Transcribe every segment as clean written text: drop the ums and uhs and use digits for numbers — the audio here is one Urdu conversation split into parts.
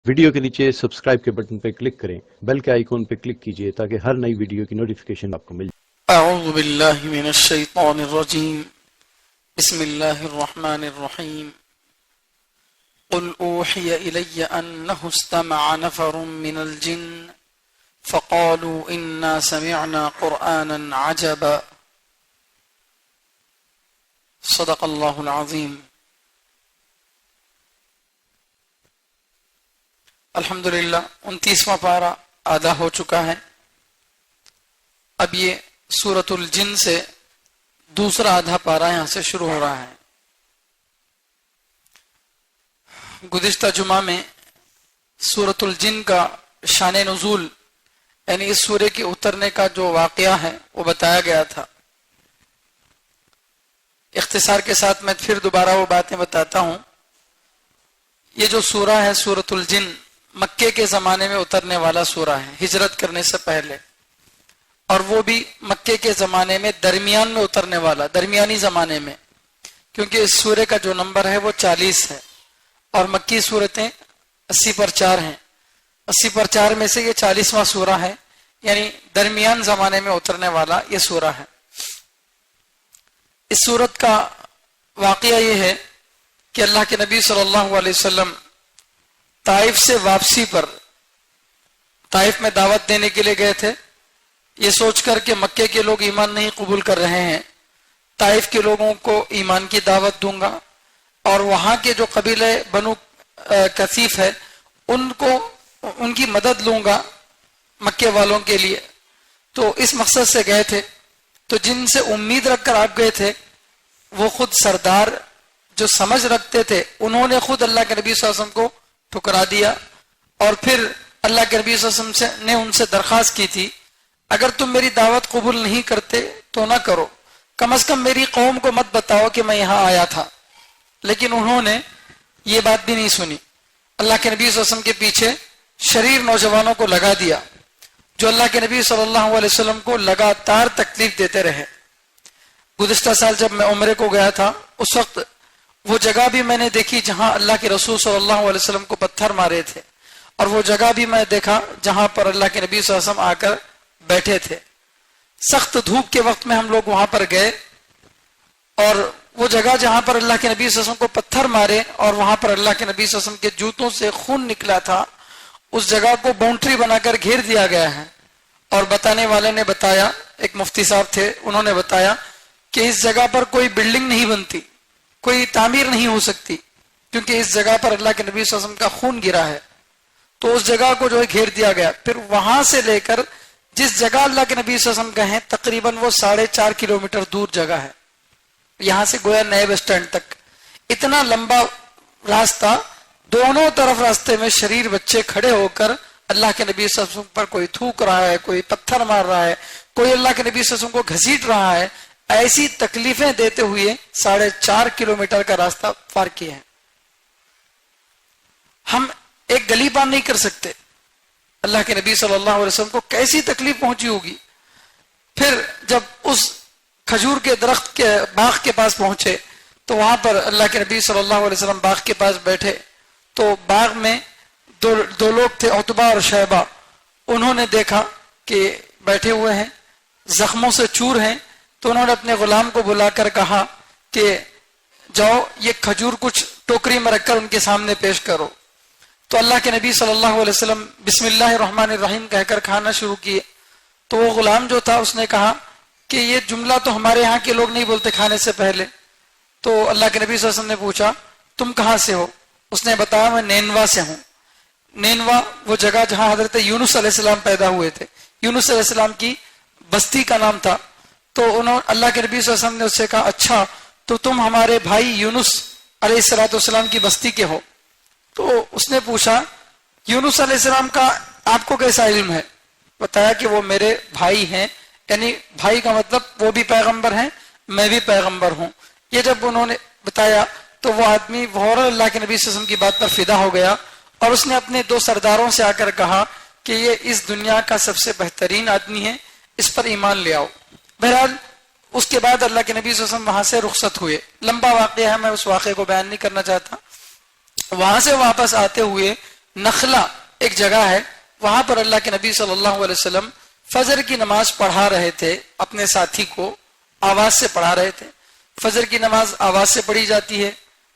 ویڈیو کے نیچے سبسکرائب کے بٹن پہ کلک کریں، بیل کے آئیکن پہ کلک کیجئے تاکہ ہر نئی ویڈیو کی نوٹیفیکیشن آپ کو مل جائے۔ اعوذ باللہ من الشیطان الرجیم، بسم اللہ الرحمن الرحیم۔ قل اوحی الی انہ استمع نفر من الجن فقالوا انا سمعنا قرآنا عجبا۔ صدق اللہ العظیم۔ الحمدللہ 29واں پارہ آدھا ہو چکا ہے۔ اب یہ سورۃ الجن سے دوسرا آدھا پارہ یہاں سے شروع ہو رہا ہے۔ گزشتہ جمعہ میں سورۃ الجن کا شان نزول یعنی اس سورے کے اترنے کا جو واقعہ ہے وہ بتایا گیا تھا۔ اختصار کے ساتھ میں پھر دوبارہ وہ باتیں بتاتا ہوں۔ یہ جو سورہ ہے سورۃ الجن مکے کے زمانے میں اترنے والا سورہ ہے، ہجرت کرنے سے پہلے، اور وہ بھی مکے کے زمانے میں درمیان میں اترنے والا، درمیانی زمانے میں، کیونکہ اس سورے کا جو نمبر ہے وہ 40 ہے اور مکی سورتیں 80 پر 4 ہیں۔ 80 پر 4 میں سے یہ 40واں سورہ ہے، یعنی درمیان زمانے میں اترنے والا یہ سورہ ہے۔ اس سورت کا واقعہ یہ ہے کہ اللہ کے نبی صلی اللہ علیہ وسلم طائف سے واپسی پر طائف میں دعوت دینے کے لیے گئے تھے، یہ سوچ کر کہ مکے کے لوگ ایمان نہیں قبول کر رہے ہیں، طائف کے لوگوں کو ایمان کی دعوت دوں گا اور وہاں کے جو قبیلے بنو کثیف ہے ان کی مدد لوں گا مکے والوں کے لیے۔ تو اس مقصد سے گئے تھے۔ تو جن سے امید رکھ کر آپ گئے تھے وہ خود سردار جو سمجھ رکھتے تھے انہوں نے خود اللہ کے نبی صلی اللہ علیہ وسلم کو ٹھکرا دیا، اور پھر اللہ کے نبی صلی اللہ علیہ وسلم نے ان سے درخواست کی تھی اگر تم میری دعوت قبول نہیں کرتے تو نہ کرو، کم از کم میری قوم کو مت بتاؤ کہ میں یہاں آیا تھا۔ لیکن انہوں نے یہ بات بھی نہیں سنی، اللہ کے نبی صلی اللہ علیہ وسلم کے پیچھے شریر نوجوانوں کو لگا دیا جو اللہ کے نبی صلی اللہ علیہ وسلم کو لگاتار تکلیف دیتے رہے۔ گزشتہ سال جب میں عمرے کو گیا تھا اس وقت وہ جگہ بھی میں نے دیکھی جہاں اللہ کے رسول صلی اللہ علیہ وسلم کو پتھر مارے تھے، اور وہ جگہ بھی میں دیکھا جہاں پر اللہ کے نبی صلی اللہ علیہ وسلم آ کر بیٹھے تھے۔ سخت دھوپ کے وقت میں ہم لوگ وہاں پر گئے، اور وہ جگہ جہاں پر اللہ کے نبی صلی اللہ علیہ وسلم کو پتھر مارے اور وہاں پر اللہ کے نبی صلی اللہ علیہ وسلم کے جوتوں سے خون نکلا تھا، اس جگہ کو باؤنڈری بنا کر گھیر دیا گیا ہے۔ اور بتانے والے نے بتایا، ایک مفتی صاحب تھے، انہوں نے بتایا کہ اس جگہ پر کوئی بلڈنگ نہیں بنتی، کوئی تعمیر نہیں ہو سکتی، کیونکہ اس جگہ پر اللہ کے نبی صلی اللہ علیہ وسلم کا خون گرا ہے۔ تو اس جگہ کو جو ہے گھیر دیا گیا۔ پھر وہاں سے لے کر جس جگہ اللہ کے نبی صلی اللہ علیہ وسلم گئے ہیں تقریباً وہ 4.5 کلومیٹر دور جگہ ہے، یہاں سے گویا نئے بس اسٹینڈ تک اتنا لمبا راستہ، دونوں طرف راستے میں شریر بچے کھڑے ہو کر اللہ کے نبی صلی اللہ علیہ وسلم پر کوئی تھوک رہا ہے، کوئی پتھر مار رہا ہے، کوئی اللہ کے نبی صلی اللہ علیہ وسلم کو گھسیٹ رہا ہے، ایسی تکلیفیں دیتے ہوئے 4.5 کلومیٹر کا راستہ پار کیا ہے۔ ہم ایک گلی پار نہیں کر سکتے، اللہ کے نبی صلی اللہ علیہ وسلم کو کیسی تکلیف پہنچی ہوگی۔ پھر جب اس کھجور کے درخت کے باغ کے پاس پہنچے تو وہاں پر اللہ کے نبی صلی اللہ علیہ وسلم باغ کے پاس بیٹھے، تو باغ میں دو لوگ تھے، عتبہ اور شیبہ۔ انہوں نے دیکھا کہ بیٹھے ہوئے ہیں، زخموں سے چور ہیں، تو انہوں نے اپنے غلام کو بلا کر کہا کہ جاؤ یہ کھجور کچھ ٹوکری میں رکھ کر ان کے سامنے پیش کرو۔ تو اللہ کے نبی صلی اللہ علیہ وسلم بسم اللہ الرحمن الرحیم کہہ کر کھانا شروع کیے۔ تو وہ غلام جو تھا اس نے کہا کہ یہ جملہ تو ہمارے ہاں کے لوگ نہیں بولتے کھانے سے پہلے۔ تو اللہ کے نبی صلی اللہ علیہ وسلم نے پوچھا تم کہاں سے ہو؟ اس نے بتایا میں نینوا سے ہوں۔ نینوا وہ جگہ جہاں حضرت یونس علیہ السلام پیدا ہوئے تھے، یونس علیہ السلام کی بستی کا نام تھا۔ تو اللہ کے نبی صلی اللہ علیہ وسلم نے اس سے کہا اچھا تو تم ہمارے بھائی یونس علیہ السلام کی بستی کے ہو؟ تو اس نے پوچھا یونس علیہ السلام کا آپ کو کیسا علم ہے؟ بتایا کہ وہ میرے بھائی ہیں، یعنی بھائی کا مطلب وہ بھی پیغمبر ہیں میں بھی پیغمبر ہوں۔ یہ جب انہوں نے بتایا تو وہ آدمی فوراً اللہ کے نبی صلی اللہ علیہ وسلم کی بات پر فدا ہو گیا، اور اس نے اپنے 2 سرداروں سے آ کر کہا کہ یہ اس دنیا کا سب سے بہترین آدمی ہے، اس پر ایمان لے آؤ۔ بہرحال اس کے بعد اللہ کے نبی صلی اللہ علیہ وسلم وہاں سے رخصت ہوئے۔ لمبا واقعہ ہے، میں اس واقعے کو بیان نہیں کرنا چاہتا۔ وہاں سے واپس آتے ہوئے نخلا ایک جگہ ہے, وہاں پر اللہ کے نبی صلی اللہ علیہ وسلم فجر کی نماز پڑھا رہے تھے, اپنے ساتھی کو آواز سے پڑھا رہے تھے. فجر کی نماز آواز سے پڑھی جاتی ہے,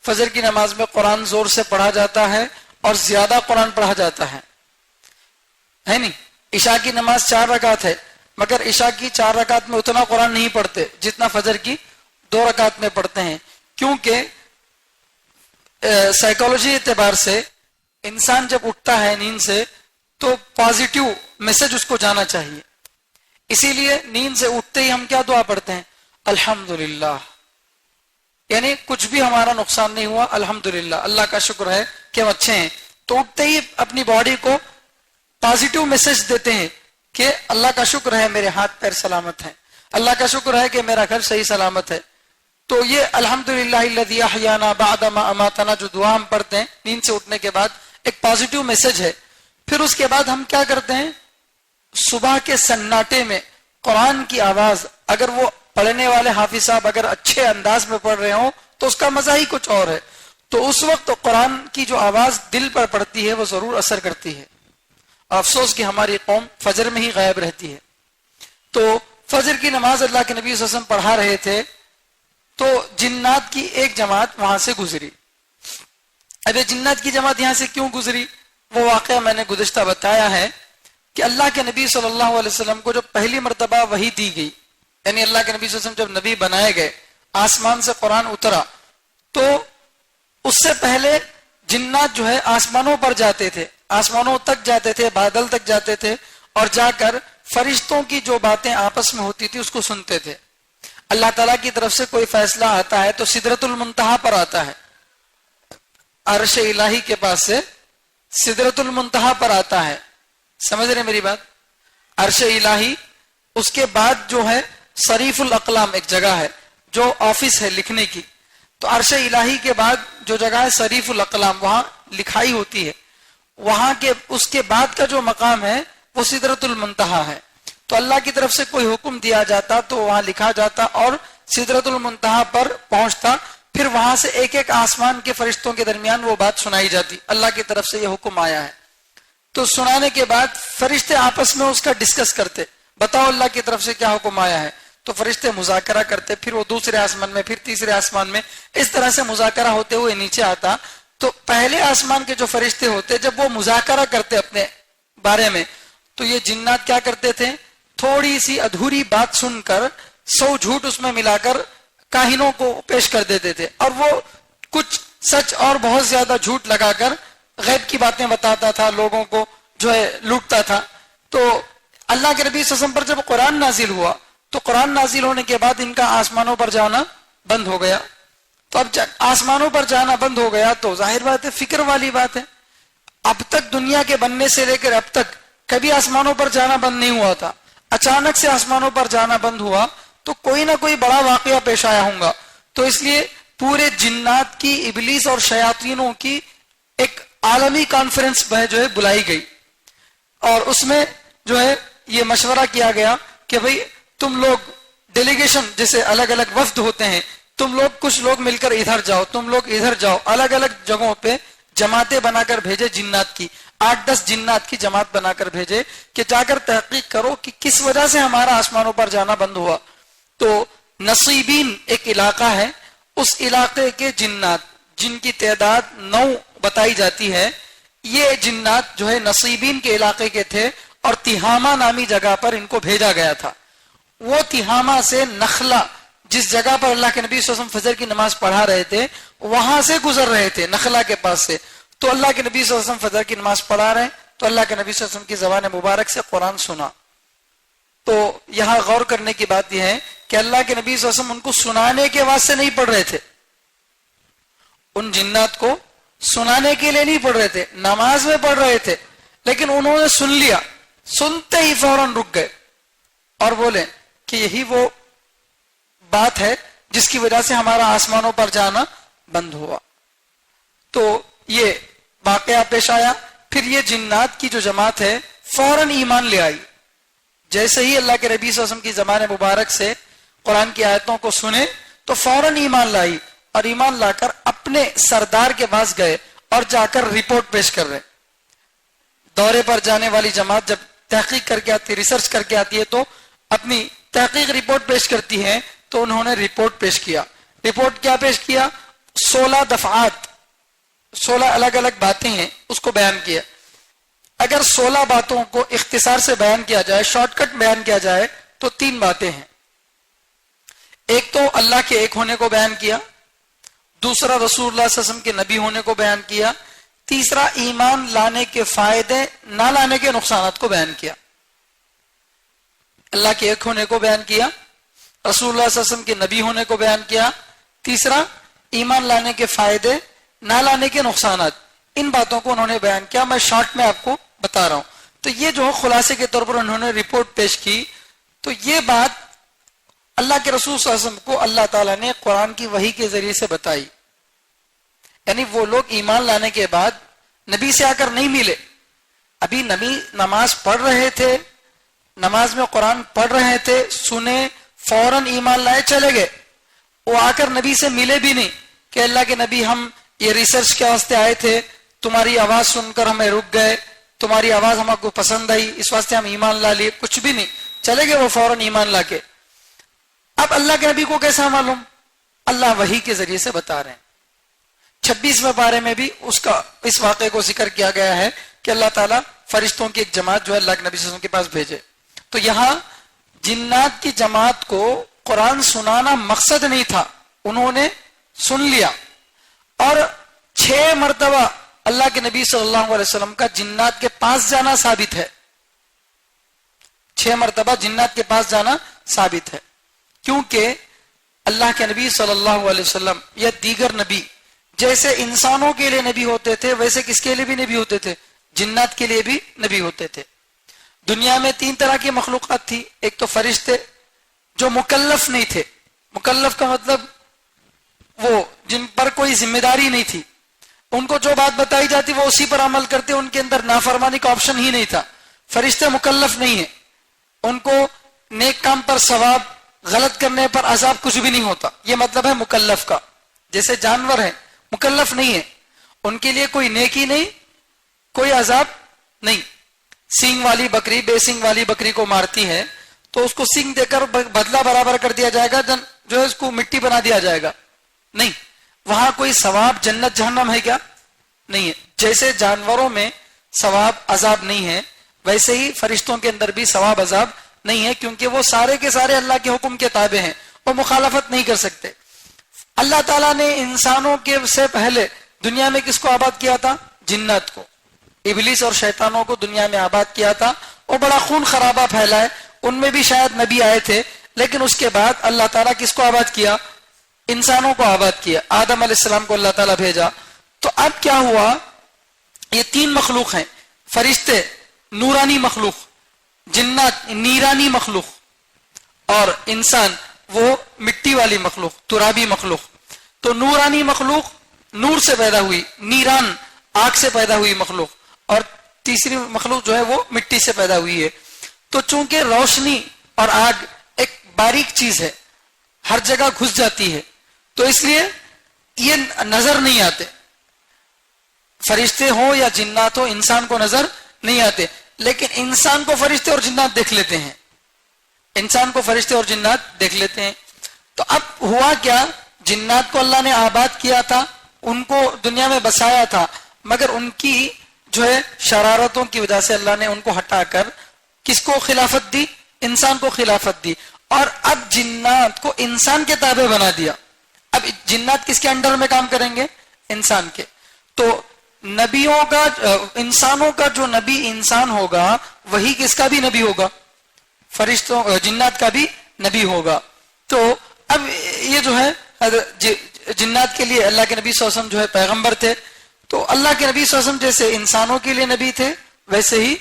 فجر کی نماز میں قرآن زور سے پڑھا جاتا ہے اور زیادہ قرآن پڑھا جاتا ہے نہیں. عشاء کی نماز 4 رکعت ہے, مگر عشاء کی 4 رکعت میں اتنا قرآن نہیں پڑھتے جتنا فجر کی 2 رکعت میں پڑھتے ہیں, کیونکہ سائیکالوجی اعتبار سے انسان جب اٹھتا ہے نیند سے تو پازیٹیو میسج اس کو جانا چاہیے. اسی لیے نیند سے اٹھتے ہی ہم کیا دعا پڑھتے ہیں, الحمدللہ, یعنی کچھ بھی ہمارا نقصان نہیں ہوا, الحمدللہ, اللہ کا شکر ہے کہ ہم اچھے ہیں. تو اٹھتے ہی اپنی باڈی کو پازیٹیو میسج دیتے ہیں کہ اللہ کا شکر ہے میرے ہاتھ پیر سلامت ہیں, اللہ کا شکر ہے کہ میرا گھر صحیح سلامت ہے. تو یہ الحمدللہ الذی احیانا بعد ما اماتنا جو دعا ہم پڑھتے ہیں نیند سے اٹھنے کے بعد, ایک پازیٹیو میسج ہے. پھر اس کے بعد ہم کیا کرتے ہیں, صبح کے سناٹے میں قرآن کی آواز, اگر وہ پڑھنے والے حافظ صاحب اگر اچھے انداز میں پڑھ رہے ہوں تو اس کا مزہ ہی کچھ اور ہے. تو اس وقت قرآن کی جو آواز دل پر پڑتی ہے وہ ضرور اثر کرتی ہے. افسوس کہ ہماری قوم فجر میں ہی غائب رہتی ہے. تو فجر کی نماز اللہ کے نبی صلی اللہ علیہ وسلم پڑھا رہے تھے تو جنات کی ایک جماعت وہاں سے گزری. اب یہ جنات کی جماعت یہاں سے کیوں گزری, وہ واقعہ میں نے گزشتہ بتایا ہے کہ اللہ کے نبی صلی اللہ علیہ وسلم کو جب پہلی مرتبہ وحی دی گئی, یعنی اللہ کے نبی صلی اللہ علیہ وسلم جب نبی بنائے گئے, آسمان سے قرآن اترا, تو اس سے پہلے جنات جو ہے آسمانوں پر جاتے تھے, آسمانوں تک جاتے تھے, بادل تک جاتے تھے, اور جا کر فرشتوں کی جو باتیں آپس میں ہوتی تھی اس کو سنتے تھے. اللہ تعالیٰ کی طرف سے کوئی فیصلہ آتا ہے تو سدرۃ المنتہا پر آتا ہے, عرش الہی کے پاس سے سدرۃ المنتہا پر آتا ہے. سمجھ رہے میری بات؟ عرش الہی, اس کے بعد جو ہے صریف الاقلام ایک جگہ ہے جو آفس ہے لکھنے کی, تو عرش الہی کے بعد جو جگہ ہے صریف الاقلام, وہاں لکھائی ہوتی ہے. وہاں کے اس کے بعد کا جو مقام ہے وہ سدرۃ المنتہا ہے. تو اللہ کی طرف سے کوئی حکم دیا جاتا تو وہاں لکھا جاتا اور سدرۃ المنتہا پر پہنچتا, پھر وہاں سے ایک ایک آسمان کے فرشتوں کے درمیان وہ بات سنائی جاتی, اللہ کی طرف سے یہ حکم آیا ہے. تو سنانے کے بعد فرشتے آپس میں اس کا ڈسکس کرتے, بتاؤ اللہ کی طرف سے کیا حکم آیا ہے. تو فرشتے مذاکرہ کرتے, پھر وہ دوسرے آسمان میں, پھر تیسرے آسمان میں, اس طرح سے مذاکرہ ہوتے ہوئے نیچے آتا. تو پہلے آسمان کے جو فرشتے ہوتے جب وہ مذاکرہ کرتے اپنے بارے میں, تو یہ جنات کیا کرتے تھے, تھوڑی سی ادھوری بات سن کر 100 جھوٹ اس میں ملا کر کاہنوں کو پیش کر دیتے تھے, اور وہ کچھ سچ اور بہت زیادہ جھوٹ لگا کر غیب کی باتیں بتاتا تھا, لوگوں کو جو ہے لوٹتا تھا. تو اللہ کے نبی صلی اللہ علیہ وسلم پر جب قرآن نازل ہوا تو قرآن نازل ہونے کے بعد ان کا آسمانوں پر جانا بند ہو گیا. تو اب آسمانوں پر جانا بند ہو گیا تو ظاہر بات ہے, فکر والی بات ہے, اب تک دنیا کے بننے سے لے کر اب تک کبھی آسمانوں پر جانا بند نہیں ہوا تھا. اچانک سے آسمانوں پر جانا بند ہوا تو کوئی نہ کوئی بڑا واقعہ پیش آیا ہوں گا. تو اس لیے پورے جنات کی, ابلیس اور شیاطینوں کی ایک عالمی کانفرنس جو ہے بلائی گئی, اور اس میں جو ہے یہ مشورہ کیا گیا کہ بھئی تم لوگ ڈیلیگیشن, جیسے الگ الگ وفد ہوتے ہیں, تم لوگ کچھ لوگ مل کر ادھر جاؤ, تم لوگ ادھر جاؤ, الگ الگ جگہوں پہ جماعتیں بنا کر بھیجے جنات کی, 8-10 جنات کی جماعت بنا کر بھیجے کہ جا کر تحقیق کرو کہ کس وجہ سے ہمارا آسمانوں پر جانا بند ہوا. تو نصیبین ایک علاقہ ہے, اس علاقے کے جنات جن کی تعداد 9 بتائی جاتی ہے, یہ جنات جو ہے نصیبین کے علاقے کے تھے, اور تہامہ نامی جگہ پر ان کو بھیجا گیا تھا. وہ تہامہ سے نخلا, جس جگہ پر اللہ کے نبی صلی اللہ علیہ وسلم فجر کی نماز پڑھا رہے تھے, وہاں سے گزر رہے تھے, نخلا کے پاس سے. تو اللہ کے نبی صلی اللہ علیہ وسلم فجر کی نماز پڑھا رہے ہیں, تو اللہ کے نبی صلی اللہ علیہ وسلم کی زبان مبارک سے قرآن سنا. تو یہاں غور کرنے کی بات یہ ہے کہ اللہ کے نبی صلی اللہ علیہ وسلم ان کو سنانے کے واسطے نہیں پڑھ رہے تھے, ان جنات کو سنانے کے لیے نہیں پڑھ رہے تھے, نماز میں پڑھ رہے تھے. لیکن انہوں نے سن لیا, سنتے ہی فوراً رک گئے اور بولے کہ یہی وہ بات ہے جس کی وجہ سے ہمارا آسمانوں پر جانا بند ہوا. تو یہ واقعہ پیش آیا. پھر یہ جنات کی جو جماعت ہے فوراً ایمان لے آئی. جیسے ہی اللہ کے نبی صلی اللہ علیہ وسلم کی زبان مبارک سے قرآن کی آیتوں کو سنے تو فوراً ایمان لائی, اور ایمان لا کر اپنے سردار کے پاس گئے اور جا کر رپورٹ پیش کر رہے. دورے پر جانے والی جماعت جب تحقیق کر کے آتی، ریسرچ کر کے آتی ہے تو اپنی تحقیق رپورٹ پیش کرتی ہے. تو انہوں نے رپورٹ پیش کیا. رپورٹ کیا پیش کیا؟ 16 دفعات، 16 الگ الگ باتیں ہیں، اس کو بیان کیا. اگر 16 باتوں کو اختصار سے بیان کیا جائے، شارٹ کٹ بیان کیا جائے تو 3 باتیں ہیں. ایک تو اللہ کے ایک ہونے کو بیان کیا، دوسرا رسول اللہ صلی اللہ علیہ وسلم کے نبی ہونے کو بیان کیا، تیسرا ایمان لانے کے فائدے نہ لانے کے نقصانات کو بیان کیا. اللہ کے ایک ہونے کو بیان کیا، رسول اللہ صلی اللہ علیہ وسلم کے نبی ہونے کو بیان کیا، تیسرا ایمان لانے کے فائدے نہ لانے کے نقصانات. ان باتوں کو انہوں نے بیان کیا. میں شارٹ میں آپ کو بتا رہا ہوں. تو یہ جو خلاصے کے طور پر انہوں نے رپورٹ پیش کی. تو یہ بات اللہ کے رسول صلی اللہ علیہ وسلم کو اللہ تعالیٰ نے قرآن کی وحی کے ذریعے سے بتائی. یعنی وہ لوگ ایمان لانے کے بعد نبی سے آ کر نہیں ملے. ابھی نبی نماز پڑھ رہے تھے، نماز میں قرآن پڑھ رہے تھے، سنے، فوراً ایمان لائے، چلے گئے. وہ آ کر نبی سے ملے بھی نہیں کہ اللہ کے نبی ہم یہ ریسرچ کے واسطے آئے تھے، تمہاری آواز سن کر ہمیں رک گئے، تمہاری آواز ہم کو پسند آئی، اس واسطے ہم ایمان لا لیے. کچھ بھی نہیں، چلے گئے وہ فوراً ایمان لا کے. اب اللہ کے نبی کو کیسا معلوم؟ اللہ وحی کے ذریعے سے بتا رہے ہیں. 26ویں پارے میں بھی اس واقعے کو ذکر کیا گیا ہے کہ اللہ تعالیٰ فرشتوں کی ایک جماعت جو ہے اللہ کے نبی صلی اللہ علیہ وسلم کے پاس بھیجے. تو یہاں جنات کی جماعت کو قرآن سنانا مقصد نہیں تھا، انہوں نے سن لیا. اور 6 مرتبہ اللہ کے نبی صلی اللہ علیہ وسلم کا جنات کے پاس جانا ثابت ہے. 6 مرتبہ جنات کے پاس جانا ثابت ہے، کیونکہ اللہ کے نبی صلی اللہ علیہ وسلم یا دیگر نبی جیسے انسانوں کے لیے نبی ہوتے تھے، ویسے کس کے لیے بھی نبی ہوتے تھے؟ جنات کے لیے بھی نبی ہوتے تھے. دنیا میں 3 طرح کی مخلوقات تھی. ایک تو فرشتے جو مکلف نہیں تھے. مکلف کا مطلب وہ جن پر کوئی ذمہ داری نہیں تھی، ان کو جو بات بتائی جاتی وہ اسی پر عمل کرتے، ان کے اندر نافرمانی کا آپشن ہی نہیں تھا. فرشتے مکلف نہیں ہیں، ان کو نیک کام پر ثواب، غلط کرنے پر عذاب کچھ بھی نہیں ہوتا. یہ مطلب ہے مکلف کا. جیسے جانور ہیں مکلف نہیں ہے، ان کے لیے کوئی نیکی نہیں، کوئی عذاب نہیں. سینگ والی بکری بے سینگ والی بکری کو مارتی ہے تو اس کو سینگ دے کر بدلہ برابر کر دیا جائے گا، جو ہے اس کو مٹی بنا دیا جائے گا؟ نہیں. وہاں کوئی ثواب جنت جہنم ہے کیا؟ نہیں ہے. جیسے جانوروں میں ثواب عذاب نہیں ہے، ویسے ہی فرشتوں کے اندر بھی ثواب عذاب نہیں ہے، کیونکہ وہ سارے کے سارے اللہ کے حکم کے تابع ہیں، وہ مخالفت نہیں کر سکتے. اللہ تعالیٰ نے انسانوں کے سے پہلے دنیا میں کس کو آباد کیا تھا؟ جنات کو. ابلیس اور شیطانوں کو دنیا میں آباد کیا تھا. وہ بڑا خون خرابہ پھیلا ہے، ان میں بھی شاید نبی آئے تھے، لیکن اس کے بعد اللہ تعالیٰ کس کو آباد کیا؟ انسانوں کو آباد کیا. آدم علیہ السلام کو اللہ تعالیٰ بھیجا. تو اب کیا ہوا؟ یہ 3 مخلوق ہیں، فرشتے نورانی مخلوق، جنات نیرانی مخلوق، اور انسان وہ مٹی والی مخلوق، ترابی مخلوق. تو نورانی مخلوق نور سے پیدا ہوئی، نیران آگ سے پیدا ہوئی مخلوق، اور تیسری مخلوق جو ہے وہ مٹی سے پیدا ہوئی ہے. تو چونکہ روشنی اور آگ ایک باریک چیز ہے، ہر جگہ گھس جاتی ہے، تو اس لیے یہ نظر نہیں آتے. فرشتے ہوں یا جنات ہوں، انسان کو نظر نہیں آتے، لیکن انسان کو فرشتے اور جنات دیکھ لیتے ہیں. انسان کو فرشتے اور جنات دیکھ لیتے ہیں. تو اب ہوا کیا؟ جنات کو اللہ نے آباد کیا تھا، ان کو دنیا میں بسایا تھا، مگر ان کی جو ہے شرارتوں کی وجہ سے اللہ نے ان کو ہٹا کر کس کو خلافت دی؟ انسان کو خلافت دی. اور اب جنات کو انسان کے تابع بنا دیا. اب جنات کس کے انڈر میں کام کریں گے؟ انسان کے. تو نبیوں کا، انسانوں کا جو نبی انسان ہوگا وہی کس کا بھی نبی ہوگا؟ فرشتوں، جنات کا بھی نبی ہوگا. تو اب یہ جو ہے جنات کے لیے اللہ کے نبی صلی اللہ علیہ وسلم جو ہے پیغمبر تھے. تو اللہ کے نبی صلی اللہ علیہ وسلم جیسے انسانوں کے لیے نبی تھے، ویسے ہی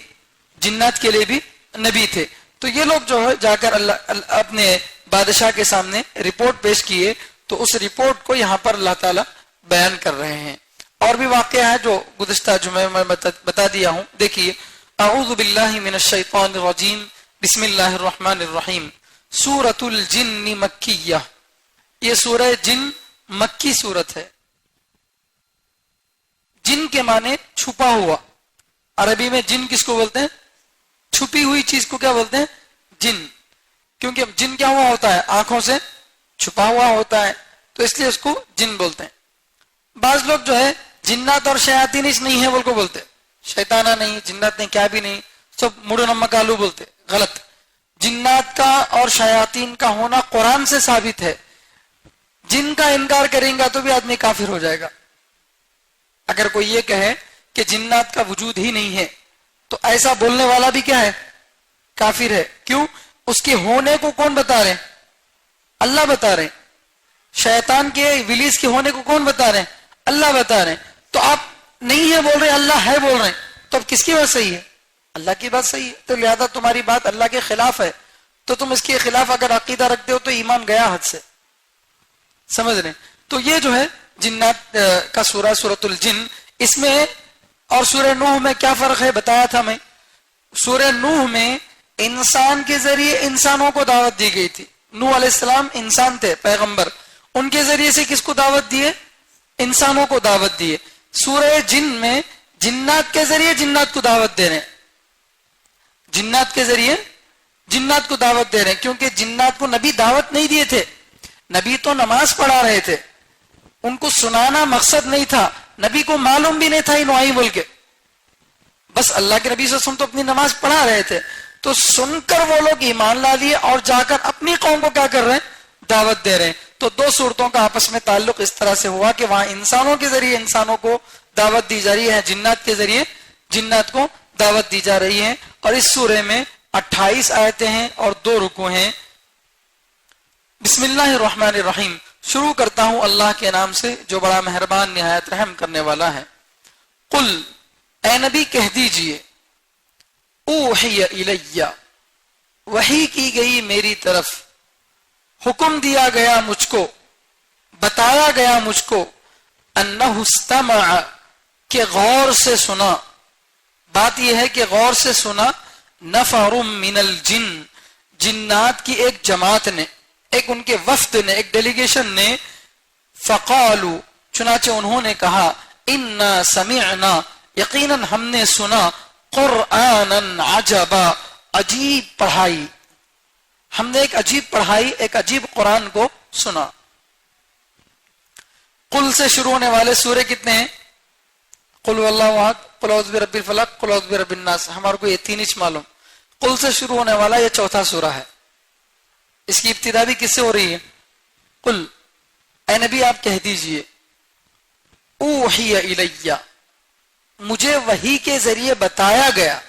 جنات کے لیے بھی نبی تھے. تو یہ لوگ جو ہے جا کر اللہ اپنے بادشاہ کے سامنے رپورٹ پیش کیے. تو اس رپورٹ کو یہاں پر اللہ تعالیٰ بیان کر رہے ہیں. اور بھی واقعہ ہے جو گزشتہ جمعے میں بتا دیا ہوں. دیکھیے، اعوذ باللہ من الشیطان الرجیم، بسم اللہ الرحمن الرحیم. سورۃ الجن مکیہ، یہ سورہ جن مکی سورت ہے. جن کے معنی چھپا ہوا. عربی میں جن کس کو بولتے ہیں؟ چھپی ہوئی چیز کو کیا بولتے ہیں؟ جن. کیونکہ جن کیا ہوا ہوتا ہے؟ آنکھوں سے چھپا ہوا ہوتا ہے، تو اس لیے اس کو جن بولتے ہیں. بعض لوگ جو ہے جنات اور شیاطین نہیں ہے بول کو بولتے، شیطانہ نہیں، جنات نہیں، کیا بھی نہیں، سب مڑو نمک آلو بولتے. غلط. جنات کا اور شیاطین کا ہونا قرآن سے ثابت ہے. جن کا انکار کریں گا تو بھی آدمی کافر ہو جائے گا. اگر کوئی یہ کہے کہ جنات کا وجود ہی نہیں ہے تو ایسا بولنے والا بھی کیا ہے؟ کافر ہے. کیوں؟ اس کے ہونے کو کون بتا رہے؟ اللہ بتا رہے. شیطان کے، ابلیس کے ہونے کو کون بتا رہے؟ اللہ بتا رہے. تو آپ نہیں ہے بول رہے، اللہ ہے بول رہے، تو اب کس کی بات صحیح ہے؟ اللہ کی بات صحیح ہے. تو لہذا تمہاری بات اللہ کے خلاف ہے، تو تم اس کے خلاف اگر عقیدہ رکھتے ہو تو ایمان گیا حد سے. سمجھ رہے؟ تو یہ جو ہے جنات کا سورہ، سورۃ الجن، اس میں اور سورہ نوح میں کیا فرق ہے بتایا تھا میں. سورہ نوح میں انسان کے ذریعے انسانوں کو دعوت دی گئی تھی. نوح علیہ السلام انسان تھے، پیغمبر، ان کے ذریعے سے کس کو دعوت دیے؟ انسانوں کو دعوت دیے. سورہ جن میں جنات کے ذریعے جنات کو دعوت دے رہے ہیں. جنات کے ذریعے جنات کو دعوت دے رہے ہیں، کیونکہ جنات کو نبی دعوت نہیں دیے تھے. نبی تو نماز پڑھا رہے تھے، ان کو سنانا مقصد نہیں تھا. نبی کو معلوم بھی نہیں تھا انوائی بول کے، بس اللہ کے نبی صلی اللہ علیہ وسلم تو اپنی نماز پڑھا رہے تھے. تو سن کر وہ لوگ ایمان لا لیے اور جا کر اپنی قوم کو کیا کر رہے ہیں؟ دعوت دے رہے ہیں. تو دو صورتوں کا آپس میں تعلق اس طرح سے ہوا کہ وہاں انسانوں کے ذریعے انسانوں کو دعوت دی جا رہی ہے، جنات کے ذریعے جنات کو دعوت دی جا رہی ہے. اور اس سورے میں 28 آیتیں ہیں اور 2 رکوع ہیں. بسم اللہ الرحمن الرحیم. شروع کرتا ہوں اللہ کے نام سے جو بڑا مہربان نہایت رحم کرنے والا ہے. قل، اے نبی کہہ دیجئے، اوحی الیہ، وحی کی گئی میری طرف، حکم دیا گیا مجھ کو، بتایا گیا مجھ کو، انہ استمع، کہ غور سے سنا. بات یہ ہے کہ غور سے سنا. نفر من الجن، جنات کی ایک جماعت نے، ایک ان کے وفد نے، ایک ڈیلیگیشن نے، فقالو، چنانچہ انہوں نے کہا، انا سمعنا، یقیناً ہم نے سنا، قرآنا عجبا، عجیب پڑھائی. ہم نے ایک عجیب پڑھائی، ایک عجیب قرآن کو سنا. قل سے شروع ہونے والے سورے کتنے ہیں؟ قل واللہ احد، قل اعوذ برب الفلق، قل اعوذ برب الناس. ہمارے کو یہ 3 ہی معلوم. قل سے شروع ہونے والا یہ 4تھا سورہ ہے. اس کی ابتدا بھی کس سے ہو رہی ہے؟ قل، اے نبی آپ کہہ دیجئے، اوحی الیہ، مجھے وحی کے ذریعے بتایا گیا.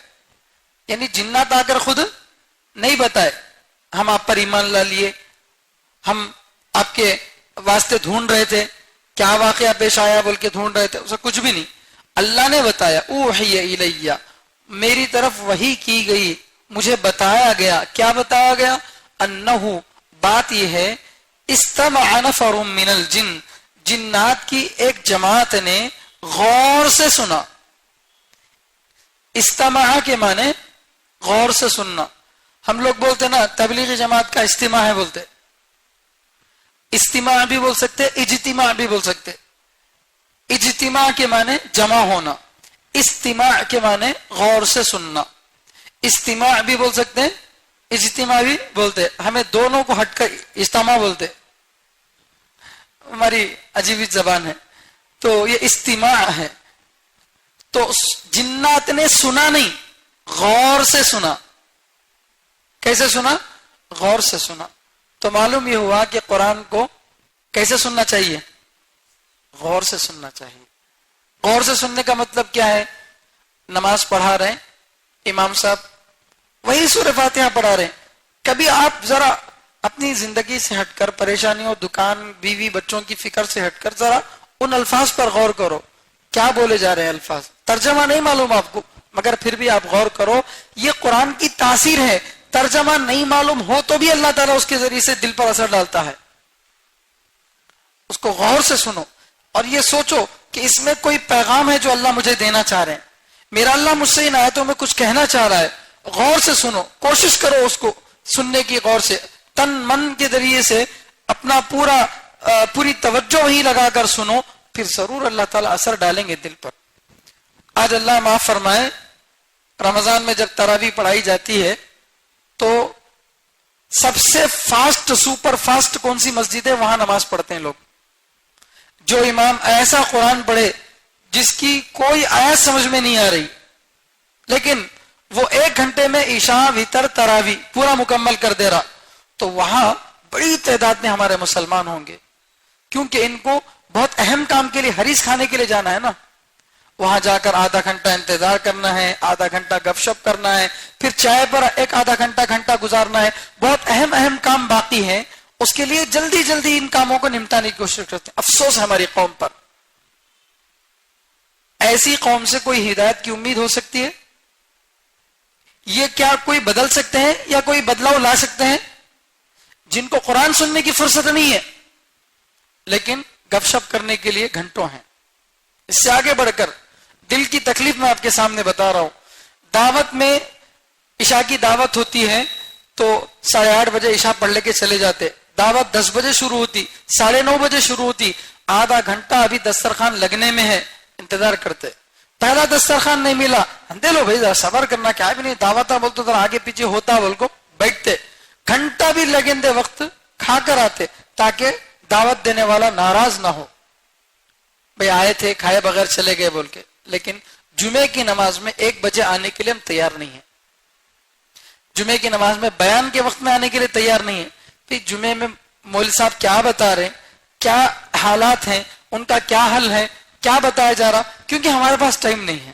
یعنی جنات آ کر خود نہیں بتائے، ہم آپ پر ایمان لا لیے، ہم آپ کے واسطے ڈھونڈ رہے تھے، کیا واقعہ پیش آیا بول کے ڈھونڈ رہے تھے، اسے کچھ بھی نہیں. اللہ نے بتایا. اوحی الیہ، میری طرف وحی کی گئی، مجھے بتایا گیا. کیا بتایا گیا؟ انہو، بات یہ ہے، استمع نفر من الجن، جنات کی ایک جماعت نے غور سے سنا. استماع کے معنی غور سے سننا. ہم لوگ بولتے نا تبلیغی جماعت کا استماع ہے بولتے، استماع بھی بول سکتے، اجتماع بھی بول سکتے. اجتماع کے معنی جمع ہونا، استماع کے معنی غور سے سننا. استماع بھی بول سکتے ہیں، اجتماع بھی بولتے. ہمیں دونوں کو ہٹ کر اجتماع بولتے، ہماری عجیب زبان ہے. تو یہ استماع ہے. تو جنات نے سنا نہیں، غور سے سنا. کیسے سنا؟ غور سے سنا. تو معلوم یہ ہوا کہ قرآن کو کیسے سننا چاہیے؟ غور سے سننا چاہیے. غور سے سننے کا مطلب کیا ہے؟ نماز پڑھا رہے ہیں امام صاحب، وہی سورہ فاتحہ پڑھا رہے ہیں، کبھی آپ ذرا اپنی زندگی سے ہٹ کر، پریشانیوں، دکان، بیوی، بچوں کی فکر سے ہٹ کر ذرا ان الفاظ پر غور کرو. کیا بولے جا رہے ہیں الفاظ؟ ترجمہ نہیں معلوم آپ کو، مگر پھر بھی آپ غور کرو. یہ قرآن کی تاثیر ہے. ترجمہ نہیں معلوم ہو تو بھی اللہ تعالیٰ اس کے ذریعے سے دل پر اثر ڈالتا ہے. اس کو غور سے سنو اور یہ سوچو کہ اس میں کوئی پیغام ہے جو اللہ مجھے دینا چاہ رہے ہیں. میرا اللہ مجھ سے ان آیتوں میں کچھ کہنا چاہ رہا ہے. غور سے سنو، کوشش کرو اس کو سننے کی، غور سے، تن من کے ذریعے سے اپنا پوری توجہ وہی لگا کر سنو، پھر ضرور اللہ تعالیٰ اثر ڈالیں گے دل پر. آج اللہ معاف فرمائے، رمضان میں جب تراویح پڑھائی جاتی ہے تو سب سے فاسٹ سپر فاسٹ کون سی مسجد ہے وہاں نماز پڑھتے ہیں لوگ. جو امام ایسا قرآن پڑھے جس کی کوئی آیت سمجھ میں نہیں آ رہی لیکن وہ 1 گھنٹے میں عشاء وتر تراویح پورا مکمل کر دے رہا, تو وہاں بڑی تعداد میں ہمارے مسلمان ہوں گے, کیونکہ ان کو بہت اہم کام کے لیے حریص کھانے کے لیے جانا ہے نا. وہاں جا کر آدھا گھنٹہ انتظار کرنا ہے, آدھا گھنٹہ گپ شپ کرنا ہے, پھر چائے پر ایک آدھا گھنٹہ گزارنا ہے. بہت اہم کام باقی ہیں, اس کے لیے جلدی جلدی ان کاموں کو نمٹانے کی کوشش کرتے ہیں. افسوس ہے ہماری قوم پر. ایسی قوم سے کوئی ہدایت کی امید ہو سکتی ہے؟ یہ کیا کوئی بدل سکتے ہیں یا کوئی بدلاؤ لا سکتے ہیں؟ جن کو قرآن سننے کی فرصت نہیں ہے لیکن گپ شپ کرنے کے لیے گھنٹوں ہیں. اس سے آگے بڑھ کر دل کی تکلیف میں آپ کے سامنے بتا رہا ہوں. دعوت میں عشاء کی دعوت ہوتی ہے تو 8:30 بجے عشاء پڑھ لے کے چلے جاتے. دعوت 10 بجے شروع ہوتی, 9:30 بجے شروع ہوتی, آدھا گھنٹہ ابھی دسترخوان لگنے میں ہے, انتظار کرتے. پہلا دسترخوان نہیں ملا, دے لو بھائی ذرا صبر کرنا, کیا بھی نہیں دعوت بول تو ذرا آگے پیچھے ہوتا بول کو بیٹھتے. گھنٹہ بھی لگن دے وقت کھا کر آتے تاکہ دعوت دینے والا ناراض نہ ہو, بھئی آئے تھے کھائے بغیر چلے گئے بول کے. لیکن جمعے کی نماز میں 1 بجے آنے کے لیے ہم تیار نہیں ہیں. جمعے کی نماز میں بیان کے وقت میں آنے کے لیے تیار نہیں ہے. پھر جمعے میں مولوی صاحب کیا بتا رہے ہیں, کیا حالات ہیں, ان کا کیا حل ہے, کیا بتایا جا رہا, کیونکہ ہمارے پاس ٹائم نہیں ہے.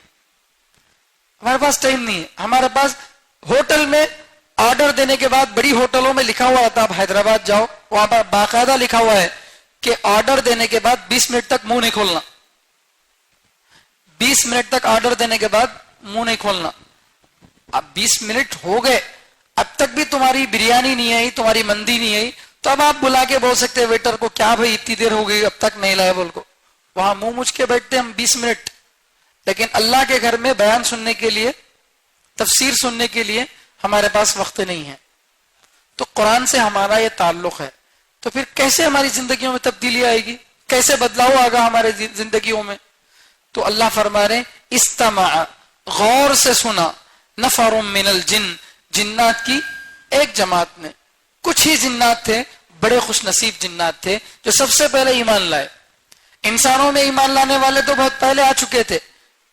ہمارے پاس ٹائم نہیں ہے. ہمارے پاس ہوٹل میں آرڈر دینے کے بعد بڑی ہوٹلوں میں لکھا ہوا تھا, آپ حیدرآباد جاؤ وہاں پر باقاعدہ لکھا ہوا ہے کہ آرڈر دینے کے بعد 20 منٹ تک منہ نہیں کھولنا. 20 منٹ تک آرڈر دینے کے بعد منہ نہیں کھولنا. اب 20 منٹ ہو گئے, اب تک بھی تمہاری بریانی نہیں آئی, تمہاری مندی نہیں آئی, تو اب آپ بلا کے بول سکتے ویٹر کو, کیا بھائی اتنی دیر ہو گئی اب تک نہیں لائے بول کو. وہاں منہ مچ کے بیٹھتے ہم 20 منٹ. لیکن اللہ کے گھر میں بیان سننے کے لیے, تفسیر سننے کے لیے ہمارے پاس وقت نہیں ہے. تو قرآن سے ہمارا یہ تعلق ہے, تو پھر کیسے ہماری زندگیوں میں تبدیلی آئے گی, کیسے بدلاؤ آگا ہمارے زندگیوں میں؟ تو اللہ فرما رہے استمع, غور سے سنا, نفر من الجن, جنات کی ایک جماعت نے. کچھ ہی جنات تھے, بڑے خوش نصیب جنات تھے جو سب سے پہلے ایمان لائے. انسانوں میں ایمان لانے والے تو بہت پہلے آ چکے تھے,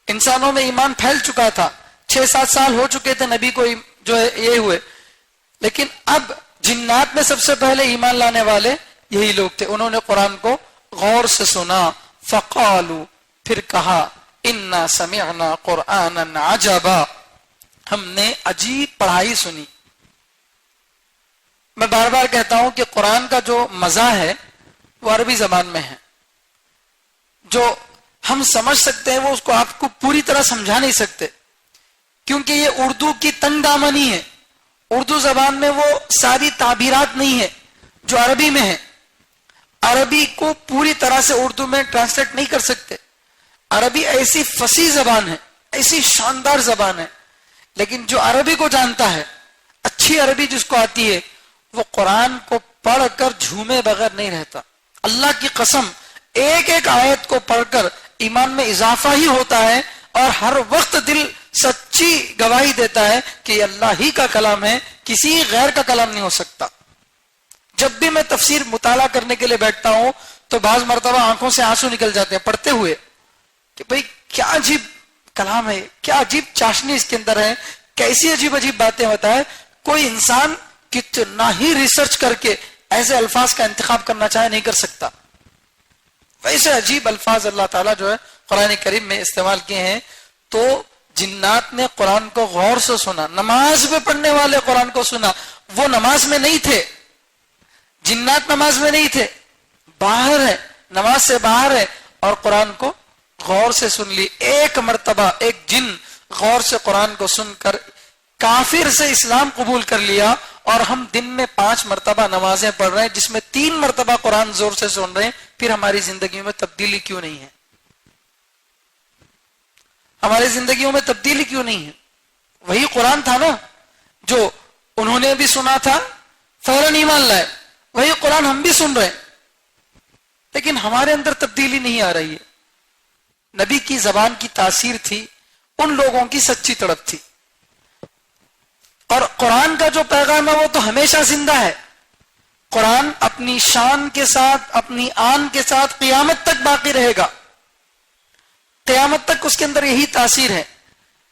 انسانوں میں ایمان پھیل چکا تھا, 6-7 سال ہو چکے تھے نبی کو جو ہے یہ ہوئے. لیکن اب جنات میں سب سے پہلے ایمان لانے والے یہی لوگ تھے. انہوں نے قرآن کو غور سے سنا. فقالوا, پھر کہا, انا سمعنا قرآنا عجبا, ہم نے عجیب پڑھائی سنی. میں بار بار کہتا ہوں کہ قرآن کا جو مزہ ہے وہ عربی زبان میں ہے. جو ہم سمجھ سکتے ہیں وہ اس کو آپ کو پوری طرح سمجھا نہیں سکتے, کیونکہ یہ اردو کی تنگ دامنی ہے. اردو زبان میں وہ ساری تعبیرات نہیں ہے جو عربی میں ہے. عربی کو پوری طرح سے اردو میں ٹرانسلیٹ نہیں کر سکتے. عربی ایسی فصیح زبان ہے, ایسی شاندار زبان ہے, لیکن جو عربی کو جانتا ہے, اچھی عربی جس کو آتی ہے, وہ قرآن کو پڑھ کر جھومے بغیر نہیں رہتا. اللہ کی قسم, ایک ایک آیت کو پڑھ کر ایمان میں اضافہ ہی ہوتا ہے, اور ہر وقت دل سچی گواہی دیتا ہے کہ یہ اللہ ہی کا کلام ہے, کسی غیر کا کلام نہیں ہو سکتا. جب بھی میں تفسیر مطالعہ کرنے کے لیے بیٹھتا ہوں تو بعض مرتبہ آنکھوں سے آنسو نکل جاتے ہیں پڑھتے ہوئے کہ بھئی کیا عجیب کلام ہے, کیا عجیب چاشنی اس کے اندر ہے, کیسی عجیب عجیب باتیں ہوتا ہے. کوئی انسان کتنا ہی ریسرچ کر کے ایسے الفاظ کا انتخاب کرنا چاہے نہیں کر سکتا. ویسے عجیب الفاظ اللہ تعالیٰ جو ہے قرآن کریم میں استعمال کیے ہیں. تو جنات نے قرآن کو غور سے سنا, نماز میں پڑھنے والے قرآن کو سنا. وہ نماز میں نہیں تھے, جنات نماز میں نہیں تھے, باہر ہے, نماز سے باہر ہے, اور قرآن کو غور سے سن لی. ایک مرتبہ ایک جن غور سے قرآن کو سن کر کافر سے اسلام قبول کر لیا, اور ہم دن میں 5 مرتبہ نمازیں پڑھ رہے ہیں جس میں 3 مرتبہ قرآن زور سے سن رہے ہیں. پھر ہماری زندگیوں میں تبدیلی کیوں نہیں ہے؟ ہماری زندگیوں میں تبدیلی کیوں نہیں ہے؟ وہی قرآن تھا نا جو انہوں نے بھی سنا تھا, فوراً ایمان لائے. وہی قرآن ہم بھی سن رہے ہیں, لیکن ہمارے اندر تبدیلی نہیں آ رہی ہے. نبی کی زبان کی تاثیر تھی, ان لوگوں کی سچی طرف تھی. قرآن کا جو پیغام ہے وہ تو ہمیشہ زندہ ہے. قرآن اپنی شان کے ساتھ، اپنی آن کے ساتھ قیامت تک باقی رہے گا. قیامت تک اس کے اندر یہی تاثیر ہے.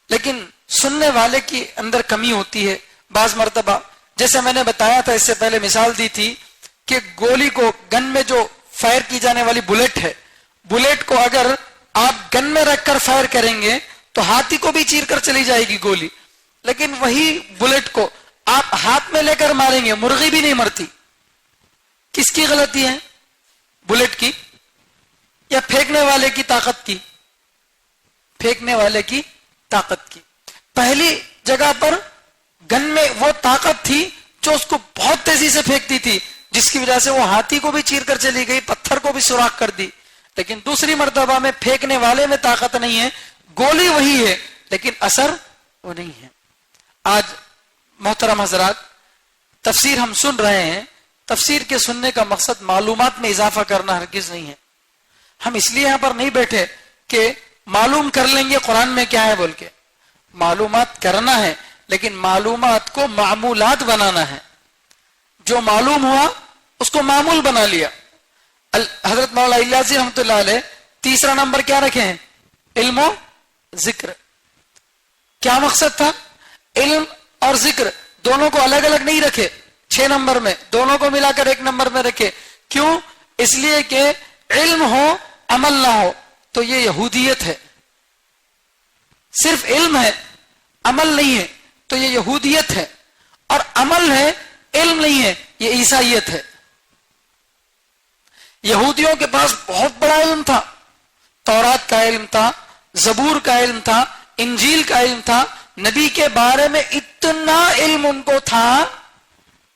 لیکن سننے والے کی اندر کمی ہوتی ہے بعض مرتبہ. جیسے میں نے بتایا تھا، اس سے پہلے مثال دی تھی کہ گولی کو، گن میں جو فائر کی جانے والی بلیٹ ہے، بلیٹ کو اگر آپ گن میں رکھ کر فائر کریں گے تو ہاتھی کو بھی چیر کر چلی جائے گی گولی. لیکن وہی بلیٹ کو آپ ہاتھ میں لے کر ماریں گے، مرغی بھی نہیں مرتی. کس کی غلطی ہے؟ بلیٹ کی یا پھینکنے والے کی طاقت کی؟ پھینکنے والے کی طاقت کی. پہلی جگہ پر گن میں وہ طاقت تھی جو اس کو بہت تیزی سے پھینکتی تھی، جس کی وجہ سے وہ ہاتھی کو بھی چیر کر چلی گئی، پتھر کو بھی سوراخ کر دی. لیکن دوسری مرتبہ میں پھینکنے والے میں طاقت نہیں ہے، گولی وہی ہے لیکن اثر وہ نہیں ہے. آج محترم حضرات، تفسیر ہم سن رہے ہیں. تفسیر کے سننے کا مقصد معلومات میں اضافہ کرنا ہرگز نہیں ہے. ہم اس لیے یہاں پر نہیں بیٹھے کہ معلوم کر لیں گے قرآن میں کیا ہے بول کے. معلومات کرنا ہے لیکن معلومات کو معمولات بنانا ہے. جو معلوم ہوا اس کو معمول بنا لیا. حضرت مولانا الیاسی رحمۃ اللہ علیہ تیسرا نمبر کیا رکھے ہیں؟ علم و ذکر. کیا مقصد تھا؟ علم اور ذکر دونوں کو الگ الگ نہیں رکھے 6 نمبر میں، دونوں کو ملا کر 1 نمبر میں رکھے. کیوں؟ اس لیے کہ علم ہو عمل نہ ہو تو یہ یہودیت ہے. صرف علم ہے عمل نہیں ہے تو یہ یہودیت ہے، اور عمل ہے علم نہیں ہے یہ عیسائیت ہے. یہودیوں کے پاس بہت بڑا علم تھا، تورات کا علم تھا، زبور کا علم تھا، انجیل کا علم تھا، نبی کے بارے میں اتنا علم ان کو تھا.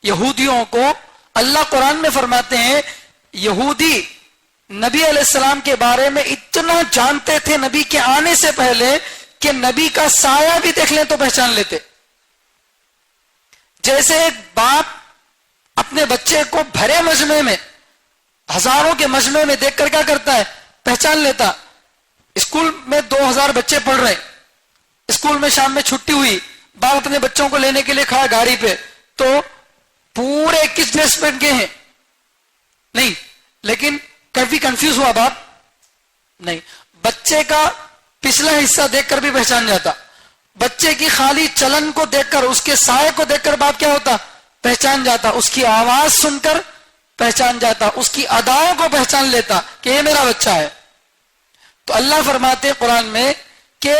یہودیوں کو اللہ قرآن میں فرماتے ہیں یہودی نبی علیہ السلام کے بارے میں اتنا جانتے تھے نبی کے آنے سے پہلے کہ نبی کا سایہ بھی دیکھ لیں تو پہچان لیتے. جیسے ایک باپ اپنے بچے کو بھرے مجمع میں، ہزاروں کے مجمع میں دیکھ کر کیا کرتا ہے؟ پہچان لیتا. اسکول میں 2000 بچے پڑھ رہے، اسکول میں شام میں چھٹی ہوئی، باپ اپنے بچوں کو لینے کے لیے کھڑا گاڑی پہ، تو پورے 21 ڈریس پہن کے ہیں نہیں، لیکن کبھی کنفیوز ہوا باپ نہیں. بچے کا پچھلا حصہ دیکھ کر بھی پہچان جاتا. بچے کی خالی چلن کو دیکھ کر، اس کے سائے کو دیکھ کر باپ کیا ہوتا؟ پہچان جاتا. اس کی آواز سن کر پہچان جاتا، اس کی اداؤں کو پہچان لیتا کہ یہ میرا بچہ ہے. تو اللہ فرماتے قرآن میں کہ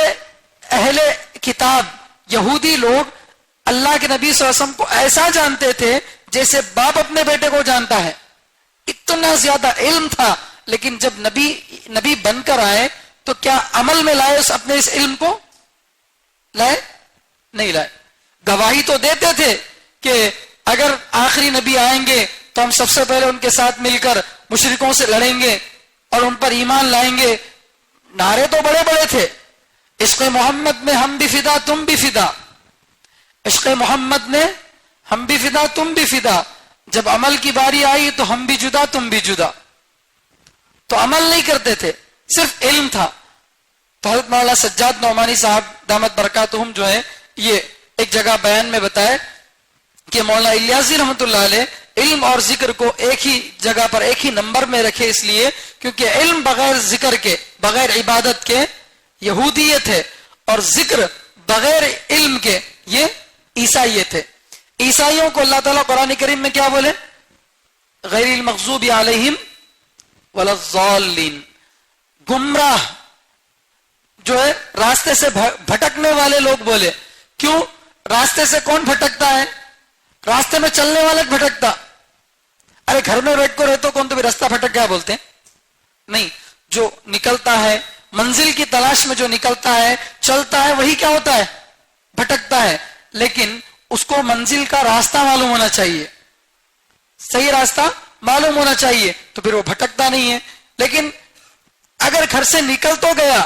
اہل کتاب یہودی لوگ اللہ کے نبی صلی اللہ علیہ وسلم کو ایسا جانتے تھے جیسے باپ اپنے بیٹے کو جانتا ہے. اتنا زیادہ علم تھا. لیکن جب نبی بن کر آئے تو کیا عمل میں لائے اپنے اس علم کو؟ لائے نہیں لائے. گواہی تو دیتے تھے کہ اگر آخری نبی آئیں گے تو ہم سب سے پہلے ان کے ساتھ مل کر مشرکوں سے لڑیں گے اور ان پر ایمان لائیں گے. نعرے تو بڑے بڑے تھے، عشق محمد میں ہم بھی فدا تم بھی فدا، عشق محمد میں ہم بھی فدا تم بھی فدا. جب عمل کی باری آئی تو ہم بھی جدا تم بھی جدا. تو عمل نہیں کرتے تھے، صرف علم تھا. تو حضرت مولانا سجاد نعمانی صاحب دامت برکاتہم جو ہے، یہ ایک جگہ بیان میں بتائے کہ مولانا الیاسی رحمۃ اللہ علیہ علم اور ذکر کو ایک ہی جگہ پر ایک ہی نمبر میں رکھے، اس لیے کیونکہ علم بغیر ذکر کے، بغیر عبادت کے یہودیت ہے، اور ذکر بغیر علم کے یہ عیسائیت ہے. عیسائیوں کو اللہ تعالیٰ قرآن کریم میں کیا بولے؟ غیر المغضوب علیہم ولا الضالین. گمراہ جو ہے راستے سے بھٹکنے والے لوگ بولے. کیوں؟ راستے سے کون بھٹکتا ہے؟ راستے میں چلنے والا بھٹکتا. ارے گھر میں بیٹھ کر رہتے کون تو بھی راستہ بھٹک گیا بولتے ہیں نہیں. جو نکلتا ہے منزل کی تلاش میں، جو نکلتا ہے چلتا ہے، وہی کیا ہوتا ہے؟ بھٹکتا ہے. لیکن اس کو منزل کا راستہ معلوم ہونا چاہیے، صحیح راستہ معلوم ہونا چاہیے، تو پھر وہ بھٹکتا نہیں ہے. لیکن اگر گھر سے نکل تو گیا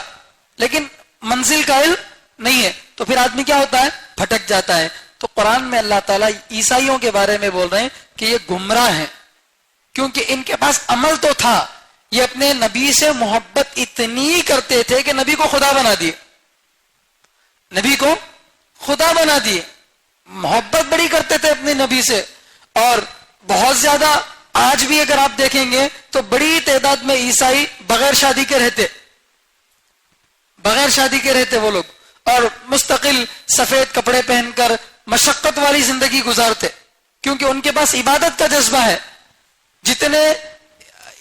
لیکن منزل کا علم نہیں ہے تو پھر آدمی کیا ہوتا ہے؟ بھٹک جاتا ہے. تو قرآن میں اللہ تعالیٰ عیسائیوں کے بارے میں بول رہے ہیں کہ یہ گمراہ ہیں، کیونکہ ان کے پاس عمل تو تھا. یہ اپنے نبی سے محبت اتنی کرتے تھے کہ نبی کو خدا بنا دیے، نبی کو خدا بنا دیے. محبت بڑی کرتے تھے اپنے نبی سے، اور بہت زیادہ آج بھی اگر آپ دیکھیں گے تو بڑی تعداد میں عیسائی بغیر شادی کے رہتے، بغیر شادی کے رہتے وہ لوگ، اور مستقل سفید کپڑے پہن کر مشقت والی زندگی گزارتے، کیونکہ ان کے پاس عبادت کا جذبہ ہے. جتنے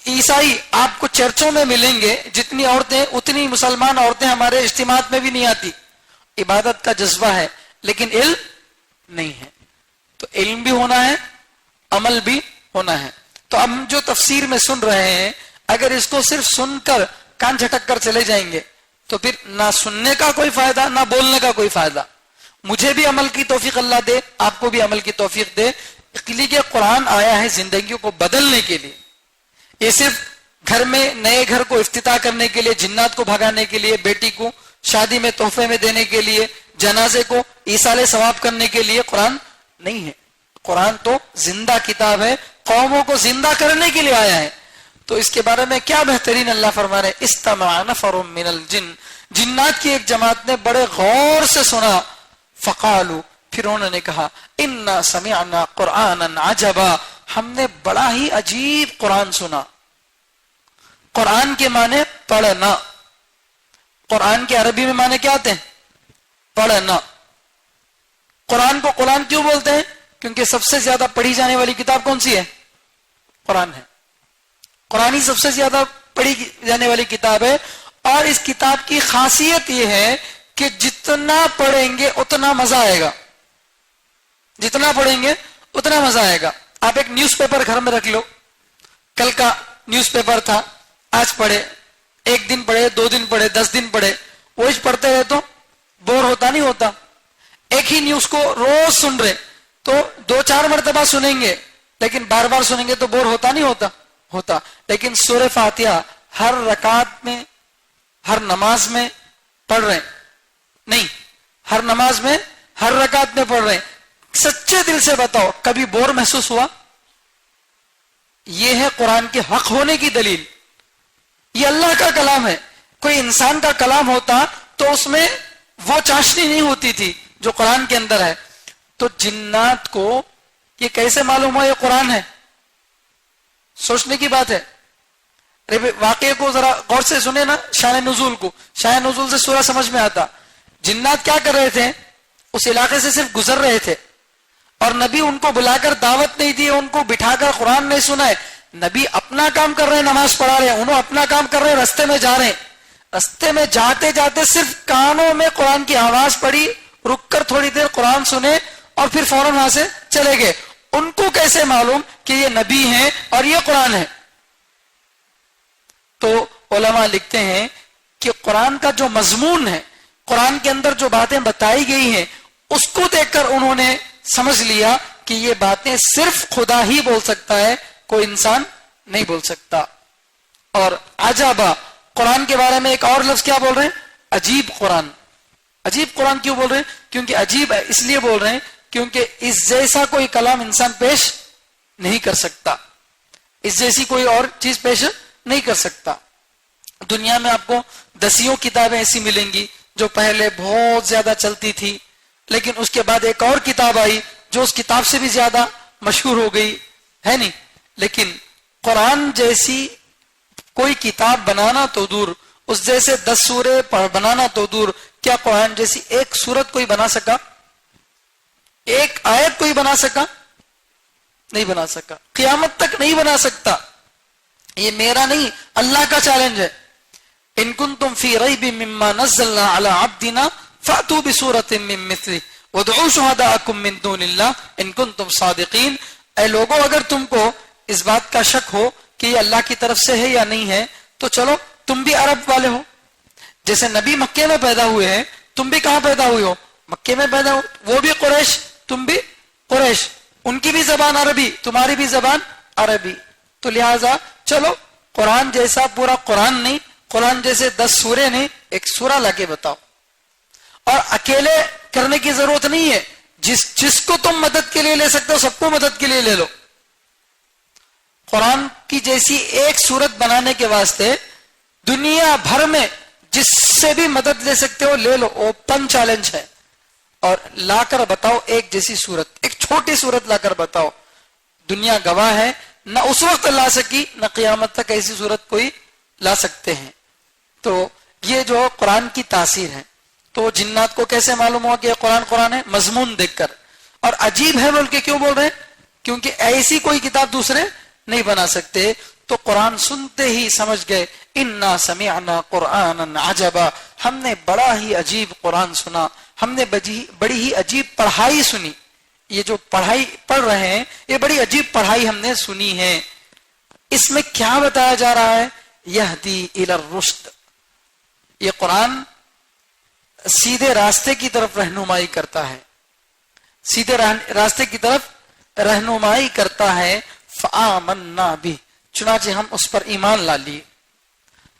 عیسائی آپ کو چرچوں میں ملیں گے، جتنی عورتیں اتنی مسلمان عورتیں ہمارے اجتماعات میں بھی نہیں آتی. عبادت کا جذبہ ہے لیکن علم نہیں ہے. تو علم بھی ہونا ہے، عمل بھی ہونا ہے. تو ہم جو تفسیر میں سن رہے ہیں، اگر اس کو صرف سن کر کان جھٹک کر چلے جائیں گے تو پھر نہ سننے کا کوئی فائدہ نہ بولنے کا کوئی فائدہ. مجھے بھی عمل کی توفیق اللہ دے، آپ کو بھی عمل کی توفیق دے. اس لیے کہ قرآن آیا ہے زندگیوں کو بدلنے کے لیے. یہ صرف گھر میں نئے گھر کو افتتاح کرنے کے لیے، جنات کو بھگانے کے لیے، بیٹی کو شادی میں تحفے میں دینے کے لیے، جنازے کو ایصال ثواب کرنے کے لیے قرآن نہیں ہے. قرآن تو زندہ کتاب ہے، قوموں کو زندہ کرنے کے لیے آیا ہے. تو اس کے بارے میں کیا بہترین اللہ فرما رہے ہیں، استمع نفر من الجن، جنات کی ایک جماعت نے بڑے غور سے سنا، فقالو، پھر انہوں نے کہا، انا سمعنا قرآنا عجبا، ہم نے بڑا ہی عجیب قرآن سنا. قرآن کے معنی پڑھنا. قرآن کے عربی میں معنی کیا آتے ہیں؟ پڑھنا. قرآن کو قرآن کیوں بولتے ہیں؟ کیونکہ سب سے زیادہ پڑھی جانے والی کتاب کون سی ہے؟ قرآن ہے. قرآن ہی سب سے زیادہ پڑھی جانے والی کتاب ہے. اور اس کتاب کی خاصیت یہ ہے کہ جتنا پڑھیں گے اتنا مزہ آئے گا. جتنا پڑھیں گے اتنا مزہ آئے گا. آپ ایک نیوز پیپر گھر میں رکھ لو، کل کا نیوز پیپر تھا، آج پڑھے، ایک دن پڑھے، 2 دن پڑھے، 10 دن پڑھے، وہ پڑھتے رہے تو بور ہوتا نہیں ہوتا؟ ایک ہی نیوز کو روز سن رہے تو 2-4 مرتبہ سنیں گے، لیکن بار بار سنیں گے تو بور ہوتا نہیں ہوتا. لیکن سورہ فاتحہ ہر رکعت میں، ہر نماز میں پڑھ رہے نہیں، ہر نماز میں ہر رکعت میں پڑھ رہے ہیں. سچے دل سے بتاؤ کبھی بور محسوس ہوا؟ یہ ہے قرآن کے حق ہونے کی دلیل. یہ اللہ کا کلام ہے. کوئی انسان کا کلام ہوتا تو اس میں وہ چاشنی نہیں ہوتی تھی جو قرآن کے اندر ہے. تو جنات کو یہ کیسے معلوم ہوا یہ قرآن ہے؟ سوچنے کی بات ہے. واقعے کو ذرا غور سے سنے نا، شان نزول کو. شان نزول سے سورہ سمجھ میں آتا. جنات کیا کر رہے تھے؟ اس علاقے سے صرف گزر رہے تھے، اور نبی ان کو بلا کر دعوت نہیں دی، ان کو بٹھا کر قرآن نہیں سنائے. نبی اپنا کام کر رہے ہیں، نماز پڑھا رہے ہیں، انہوں اپنا کام کر رہے ہیں، رستے میں جا رہے ہیں. رستے میں جاتے جاتے صرف کانوں میں قرآن کی آواز پڑی، رک کر تھوڑی دیر قرآن سنے اور پھر فوراً وہاں سے چلے گئے. ان کو کیسے معلوم کہ یہ نبی ہیں اور یہ قرآن ہے؟ تو علماء لکھتے ہیں کہ قرآن کا جو مضمون ہے، قرآن کے اندر جو باتیں بتائی گئی ہیں، اس کو دیکھ کر انہوں نے سمجھ لیا کہ یہ باتیں صرف خدا ہی بول سکتا ہے، کوئی انسان نہیں بول سکتا. اور عجبا، قرآن کے بارے میں ایک اور لفظ کیا بول رہے ہیں؟ عجیب قرآن. عجیب قرآن کیوں بول رہے ہیں؟ کیونکہ عجیب اس لیے بول رہے ہیں کیونکہ اس جیسا کوئی کلام انسان پیش نہیں کر سکتا، اس جیسی کوئی اور چیز پیش نہیں کر سکتا. دنیا میں آپ کو 10 کتابیں ایسی ملیں گی جو پہلے بہت زیادہ چلتی تھی، لیکن اس کے بعد ایک اور کتاب آئی جو اس کتاب سے بھی زیادہ مشہور ہو گئی ہے نہیں. لیکن قرآن جیسی کوئی کتاب بنانا تو دور، اس جیسے 10 سورے بنانا تو دور، کیا قرآن جیسی ایک سورت کوئی بنا سکا؟ ایک آیت کوئی بنا سکا؟ نہیں بنا سکا، قیامت تک نہیں بنا سکتا. یہ میرا نہیں، اللہ کا چیلنج ہے. ان کنتم فی ریب مما نزلنا علی عبدنا فاتوا بسورۃ من مثلہ وادعوا شہداءکم من دون اللہ ان کنتم صادقین. اے لوگوں، اگر تم کو اس بات کا شک ہو کہ یہ اللہ کی طرف سے ہے یا نہیں ہے تو چلو تم بھی عرب والے ہو، جیسے نبی مکے میں پیدا ہوئے ہیں، تم بھی کہاں پیدا ہوئے ہو؟ مکے میں پیدا ہو. وہ بھی قریش، تم بھی قریش، ان کی بھی زبان عربی، تمہاری بھی زبان عربی. تو لہٰذا چلو قرآن جیسا پورا قرآن نہیں، قرآن جیسے 10 سورے نہیں، ایک سورہ لا کے بتاؤ. اور اکیلے کرنے کی ضرورت نہیں ہے، جس کو تم مدد کے لیے لے سکتے ہو سب کو مدد کے لیے لے لو. قرآن کی جیسی ایک سورت بنانے کے واسطے دنیا بھر میں جس سے بھی مدد لے سکتے ہو لے لو. اوپن چیلنج ہے. اور لا کر بتاؤ ایک جیسی صورت، ایک چھوٹی صورت لا کر بتاؤ. دنیا گواہ ہے نہ اس وقت لا سکی نہ قیامت تک ایسی صورت کوئی لا سکتے ہیں. تو یہ جو قرآن کی تاثیر ہے. تو جنات کو کیسے معلوم ہوا کہ یہ قرآن ہے؟ مضمون دیکھ کر. اور عجیب ہے بول کے کیوں بول رہے ہیں؟ کیونکہ ایسی کوئی کتاب دوسرے نہیں بنا سکتے. تو قرآن سنتے ہی سمجھ گئے انا سمعنا قرآنا عجبا، ہم نے بڑا ہی عجیب قرآن سنا، ہم نے بڑی ہی عجیب پڑھائی سنی. یہ جو پڑھائی پڑھ رہے ہیں یہ بڑی عجیب پڑھائی ہم نے سنی ہے. اس میں کیا بتایا جا رہا ہے؟ یہدی الی الرشد، یہ قرآن سیدھے راستے کی طرف رہنمائی کرتا ہے، سیدھے راستے کی طرف رہنمائی کرتا ہے. فآمنا بھی، چنانچہ ہم اس پر ایمان لا لیے،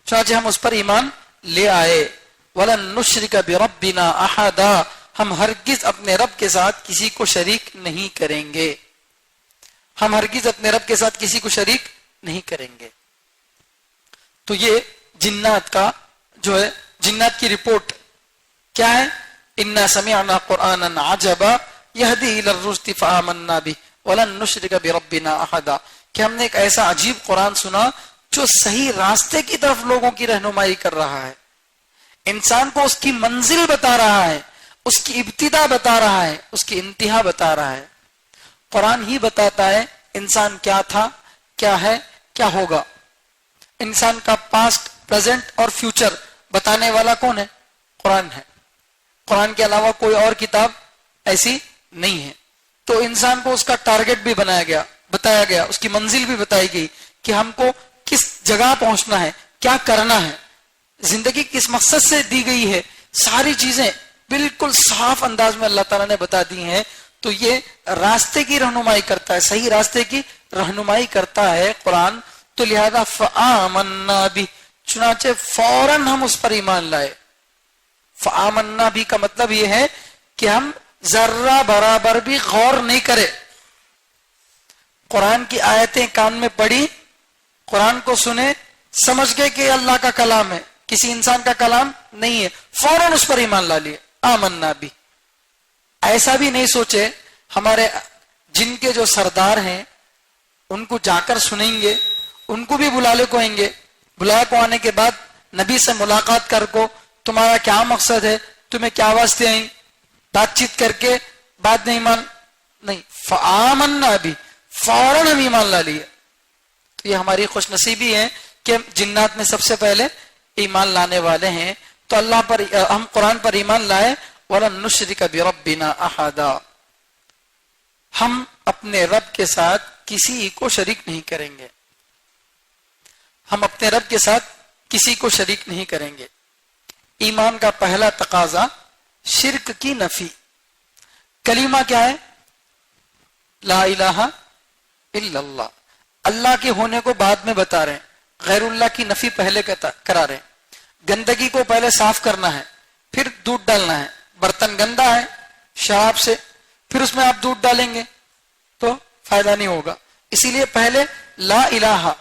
چنانچہ ہم اس پر ایمان لے آئے. ولن نشرک بربنا احدا، ہم ہرگز اپنے رب کے ساتھ کسی کو شریک نہیں کریں گے، ہم ہرگز اپنے رب کے ساتھ کسی کو شریک نہیں کریں گے. تو یہ جنات کا جو ہے، جنات کی رپورٹ کیا ہے؟ انا سمعنا قرآنا عجبا یہدی الی الرشد فآمنا به ولن نشرک بربنا احدا، کہ ہم نے ایک ایسا عجیب قرآن سنا جو صحیح راستے کی طرف لوگوں کی رہنمائی کر رہا ہے، انسان کو اس کی منزل بتا رہا ہے، اس کی ابتدا بتا رہا ہے، اس کی انتہا بتا رہا ہے. قرآن ہی بتاتا ہے انسان کیا تھا، کیا ہے، کیا ہوگا. انسان کا پاسٹ، پریزنٹ اور فیوچر بتانے والا کون ہے؟ قرآن ہے. قرآن کے علاوہ کوئی اور کتاب ایسی نہیں ہے. تو انسان کو اس کا ٹارگٹ بھی بتایا گیا، اس کی منزل بھی بتائی گئی کہ ہم کو کس جگہ پہنچنا ہے، کیا کرنا ہے، زندگی کس مقصد سے دی گئی ہے. ساری چیزیں بالکل صاف انداز میں اللہ تعالیٰ نے بتا دی ہیں. تو یہ راستے کی رہنمائی کرتا ہے، صحیح راستے کی رہنمائی کرتا ہے قرآن. تو لہذا فآمنا بھی، چنانچہ فوراً ہم اس پر ایمان لائے. فآمنا بھی کا مطلب یہ ہے کہ ہم ذرہ برابر بھی غور نہیں کرے. قرآن کی آیتیں کان میں پڑی، قرآن کو سنے، سمجھ گئے کہ اللہ کا کلام ہے، کسی انسان کا کلام نہیں ہے، فوراً اس پر ایمان لا لیے. آمنا بھی، ایسا بھی نہیں سوچے ہمارے جن کے جو سردار ہیں ان کو جا کر سنیں گے، ان کو بھی بلا لے کو آئیں گے، بلا کو آنے کے بعد نبی سے ملاقات کر کو تمہارا کیا مقصد ہے، تمہیں کیا واسطے آئیں، بات چیت کر کے بعد نہیں ایمان نہیں. فآمنا بھی، فوراً ہم ایمان لا لیے. تو یہ ہماری خوش نصیبی ہے کہ جنات میں سب سے پہلے ایمان لانے والے ہیں. تو اللہ پر ہم قرآن پر ایمان لائے. وَلَن نُشْرِكَ بِرَبِّنَا أَحَدًا، ہم اپنے رب کے ساتھ کسی کو شریک نہیں کریں گے، ہم اپنے رب کے ساتھ کسی کو شریک نہیں کریں گے. ایمان کا پہلا تقاضا شرک کی نفی. کلمہ کیا ہے؟ لا الہ الا اللہ. اللہ کے ہونے کو بعد میں بتا رہے ہیں، غیر اللہ کی نفی پہلے کرا رہے ہیں. گندگی کو پہلے صاف کرنا ہے، پھر دودھ ڈالنا ہے. برتن گندا ہے شراب سے، پھر اس میں آپ دودھ ڈالیں گے تو فائدہ نہیں ہوگا. اسی لیے پہلے لا الہ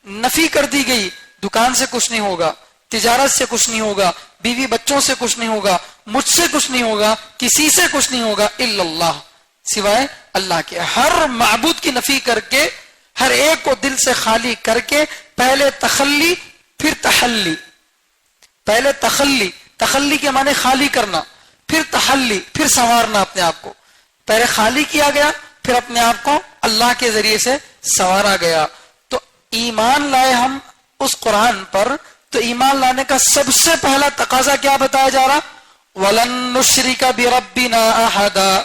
نفی کر دی گئی. دکان سے کچھ نہیں ہوگا، تجارت سے کچھ نہیں ہوگا، بیوی بچوں سے کچھ نہیں ہوگا، مجھ سے کچھ نہیں ہوگا، کسی سے کچھ نہیں ہوگا، الا اللہ، سوائے اللہ کے. ہر معبود کی نفی کر کے، ہر ایک کو دل سے خالی کر کے، پہلے تخلی پھر تحلی. پہلے تخلی کے معنی خالی کرنا، پھر تحلی پھر سنوارنا اپنے آپ کو. پہلے خالی کیا گیا، پھر اپنے آپ کو اللہ کے ذریعے سے سنوارا گیا. تو ایمان لائے ہم اس قرآن پر. تو ایمان لانے کا سب سے پہلا تقاضا کیا بتایا جا رہا؟ وَلَن نُشْرِكَ بِرَبِّنَا أَحَدًا،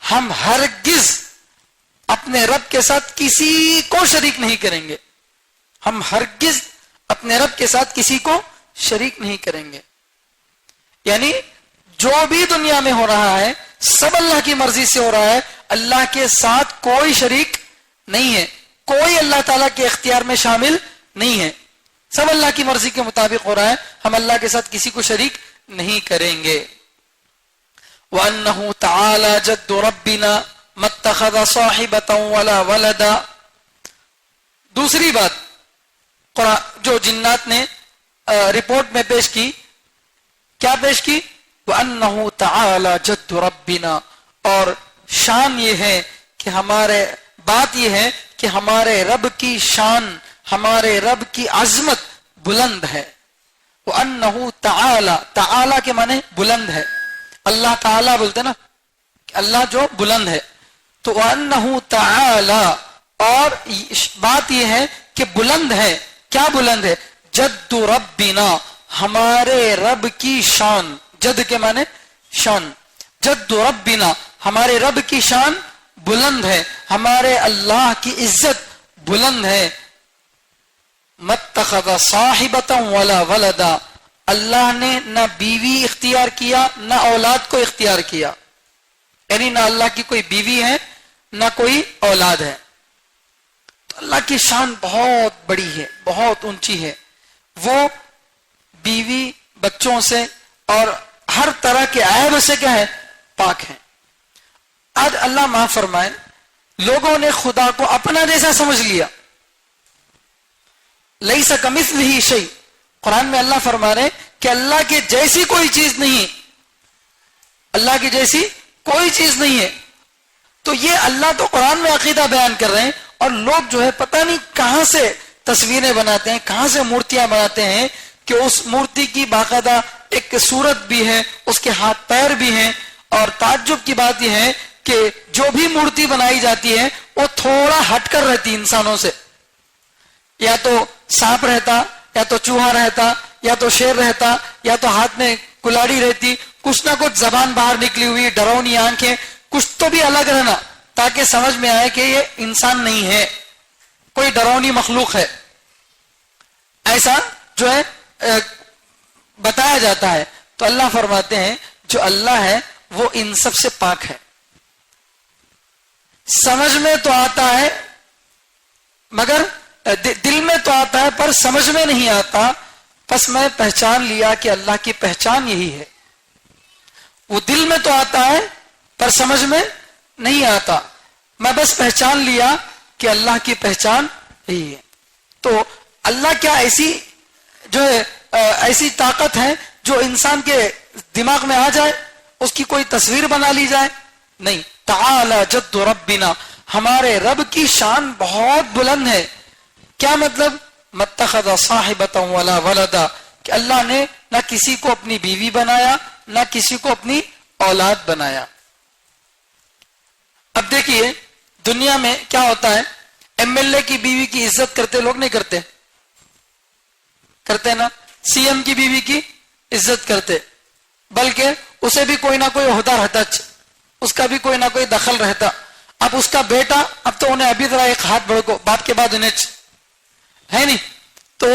ہم ہرگز اپنے رب کے ساتھ کسی کو شریک نہیں کریں گے. ہم ہرگز اپنے رب کے ساتھ کسی کو شریک نہیں کریں گے. یعنی جو بھی دنیا میں ہو رہا ہے سب اللہ کی مرضی سے ہو رہا ہے. اللہ کے ساتھ کوئی شریک نہیں ہے، کوئی اللہ تعالیٰ کے اختیار میں شامل نہیں ہے. سب اللہ کی مرضی کے مطابق ہو رہا ہے. ہم اللہ کے ساتھ کسی کو شریک نہیں کریں گے. وَأَنَّهُ تَعَالَى جَدُّ رَبِّنَا مَا اتَّخَذَ صَاحِبَةً وَلَا وَلَدًا. دوسری بات جو جنات نے رپورٹ میں پیش کی، کیا پیش کی؟ وَأَنَّهُ تَعَالَى جَدُّ رَبِّنَا، اور شان یہ ہے کہ بات یہ ہے کہ ہمارے رب کی شان، ہمارے رب کی عظمت بلند ہے. وَأَنَّهُ تَعَالَى، تعالی کے معنی بلند ہے. اللہ تعالی بولتے نا، اللہ جو بلند ہے. تو وَأَنَّهُ تَعَالَى، اور بات یہ ہے کہ بلند ہے. کیا بلند ہے؟ جد ربنا، ہمارے رب کی شان. جد کے معنی شان. جد ربنا، ہمارے رب کی شان بلند ہے، ہمارے اللہ کی عزت بلند ہے. متخذ صاحبۃ ولا ولدا، اللہ نے نہ بیوی اختیار کیا نہ اولاد کو اختیار کیا، یعنی نہ اللہ کی کوئی بیوی ہے نہ کوئی اولاد ہے. تو اللہ کی شان بہت بڑی ہے، بہت اونچی ہے. وہ بیوی بچوں سے اور ہر طرح کے عیب سے کیا ہے؟ پاک ہے. آج اللہ معاف فرمائے، لوگوں نے خدا کو اپنا جیسا سمجھ لیا. لیس کمثلہ شیء، قرآن میں اللہ فرما رہے کہ اللہ کے جیسی کوئی چیز نہیں، اللہ کی جیسی کوئی چیز نہیں ہے. تو یہ اللہ تو قرآن میں عقیدہ بیان کر رہے ہیں، اور لوگ جو ہے پتہ نہیں کہاں سے تصویریں بناتے ہیں، کہاں سے مورتیاں بناتے ہیں کہ اس مورتی کی باقاعدہ ایک صورت بھی ہے، اس کے ہاتھ پیر بھی ہیں. اور تعجب کی بات یہ ہے کہ جو بھی مورتی بنائی جاتی ہے وہ تھوڑا ہٹ کر رہتی انسانوں سے، یا تو سانپ رہتا، یا تو چوہا رہتا، یا تو شیر رہتا، یا تو ہاتھ میں کلاڑی رہتی، کچھ نہ کچھ زبان باہر نکلی ہوئی، ڈراؤنی آنکھیں، کچھ تو بھی الگ رہنا تاکہ سمجھ میں آئے کہ یہ انسان نہیں ہے، کوئی ڈراؤنی مخلوق ہے. ایسا جو ہے بتایا جاتا ہے. تو اللہ فرماتے ہیں جو اللہ ہے وہ ان سب سے پاک ہے. سمجھ میں تو آتا ہے، مگر دل میں تو آتا ہے پر سمجھ میں نہیں آتا. پس میں پہچان لیا کہ اللہ کی پہچان یہی ہے. وہ دل میں تو آتا ہے پر سمجھ میں نہیں آتا. میں بس پہچان لیا کہ اللہ کی پہچان یہی ہے. تو اللہ کیا ایسی جو ہے ایسی طاقت ہے جو انسان کے دماغ میں آ جائے، اس کی کوئی تصویر بنا لی جائے؟ نہیں. تعالی جد ربنا، ہمارے رب کی شان بہت بلند ہے. کیا مطلب؟ متخذ صاحبۃ ولا ولدا، کہ اللہ نے نہ کسی کو اپنی بیوی بنایا نہ کسی کو اپنی اولاد بنایا. اب دیکھیے دنیا میں کیا ہوتا ہے، ایم ایل اے کی بیوی کی عزت کرتے لوگ نہیں کرتے؟ کرتے نا. سی ایم کی بیوی کی عزت کرتے، بلکہ اسے بھی کوئی نہ کوئی عہدہ رہتا، اس کا بھی کوئی نہ کوئی دخل رہتا. اب اس کا بیٹا، اب تو انہیں ابھی ذرا ایک ہاتھ بڑھ کو باپ کے بعد انہیں ہے نہیں. تو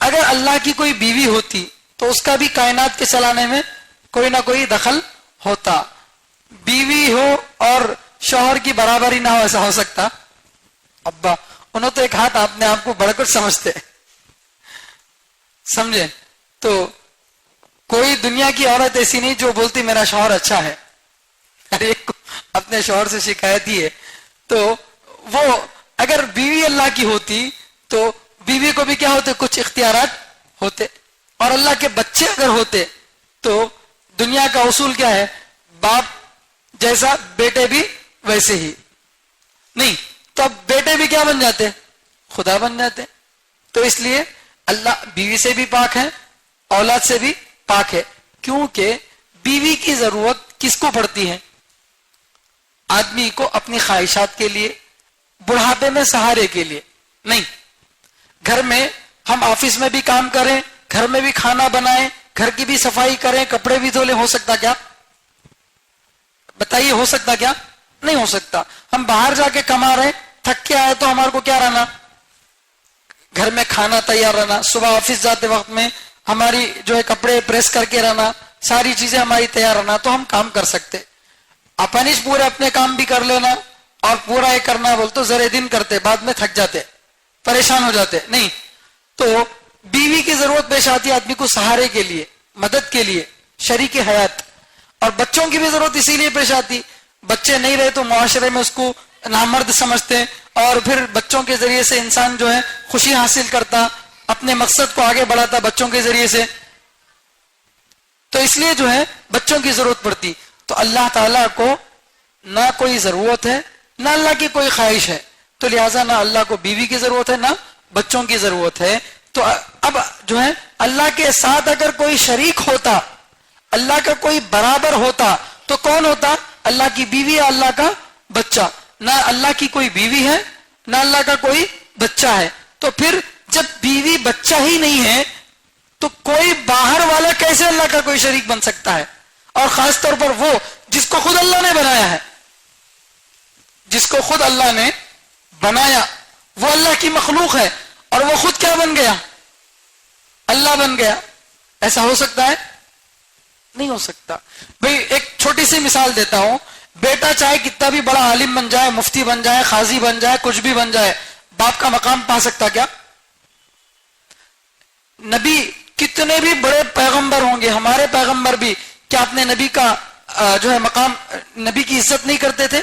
اگر اللہ کی کوئی بیوی ہوتی تو اس کا بھی کائنات کے چلانے میں کوئی نہ کوئی دخل ہوتا. بیوی ہو اور شوہر کی برابری نہ ہو، ایسا ہو سکتا؟ ابا انہوں تو ایک ہاتھ اپنے آپ کو بڑھ کر سمجھتے، سمجھے؟ تو کوئی دنیا کی عورت ایسی نہیں جو بولتی میرا شوہر اچھا ہے. ہر ایک کو اپنے شوہر سے شکایت ہی ہے. تو وہ اگر بیوی اللہ کی ہوتی تو بیوی کو بھی کیا ہوتے؟ کچھ اختیارات ہوتے. اور اللہ کے بچے اگر ہوتے تو دنیا کا اصول کیا ہے؟ باپ جیسا بیٹے بھی ویسے ہی. نہیں تو اب بیٹے بھی کیا بن جاتے؟ خدا بن جاتے. تو اس لیے اللہ بیوی سے بھی پاک ہے، اولاد سے بھی پاک ہے. کیونکہ بیوی کی ضرورت کس کو پڑتی ہے؟ آدمی کو اپنی خواہشات کے لیے، بڑھاپے میں سہارے کے لیے نہیں. گھر میں ہم آفس میں بھی کام کریں، گھر میں بھی کھانا بنائیں، گھر کی بھی صفائی کریں، کپڑے بھی دھو لیں، ہو سکتا کیا؟ بتائیے ہو سکتا کیا؟ نہیں ہو سکتا. ہم باہر جا کے کما رہے، تھک کے آئے تو ہمارے کو کیا رہنا؟ گھر میں کھانا تیار رہنا، صبح آفس جاتے وقت میں ہماری جو ہے کپڑے پریس کر کے رہنا، ساری چیزیں ہماری تیار رہنا، تو ہم کام کر سکتے. اپنش پورے اپنے کام بھی کر لینا اور پورا یہ کرنا بول تو ذرے دن کرتے، بعد میں تھک جاتے، پریشان ہو جاتے. نہیں تو بیوی کی ضرورت پیش آتی ہے آدمی کو سہارے کے لیے، مدد کے لیے، شریک حیات. اور بچوں کی بھی ضرورت اسی لیے پیش آتی. بچے نہیں رہے تو معاشرے میں اس کو نامرد سمجھتے، اور پھر بچوں کے ذریعے سے انسان جو ہے خوشی حاصل کرتا، اپنے مقصد کو آگے بڑھاتا بچوں کے ذریعے سے. تو اس لیے جو ہے بچوں کی ضرورت پڑتی. تو اللہ تعالیٰ کو نہ کوئی ضرورت ہے نہ اللہ کی کوئی خواہش ہے, تو لہٰذا نہ اللہ کو بیوی کی ضرورت ہے نہ بچوں کی ضرورت ہے. تو اب جو ہے اللہ کے ساتھ اگر کوئی شریک ہوتا, اللہ کا کوئی برابر ہوتا, تو کون ہوتا؟ اللہ کی بیوی یا اللہ کا بچہ. نہ اللہ کی کوئی بیوی ہے نہ اللہ کا کوئی بچہ ہے. تو پھر جب بیوی بچہ ہی نہیں ہے تو کوئی باہر والا کیسے اللہ کا کوئی شریک بن سکتا ہے؟ اور خاص طور پر وہ جس کو خود اللہ نے بنایا ہے, جس کو خود اللہ نے بنایا, وہ اللہ کی مخلوق ہے اور وہ خود کیا بن گیا؟ اللہ بن گیا. ایسا ہو سکتا ہے؟ نہیں ہو سکتا. بھئی ایک چھوٹی سی مثال دیتا ہوں. بیٹا چاہے کتنا بھی بڑا عالم بن جائے, مفتی بن جائے, قاضی بن جائے, کچھ بھی بن جائے, باپ کا مقام پا سکتا کیا؟ نبی کتنے بھی بڑے پیغمبر ہوں گے, ہمارے پیغمبر بھی, کیا اپنے نبی کا جو ہے مقام, نبی کی عزت نہیں کرتے تھے؟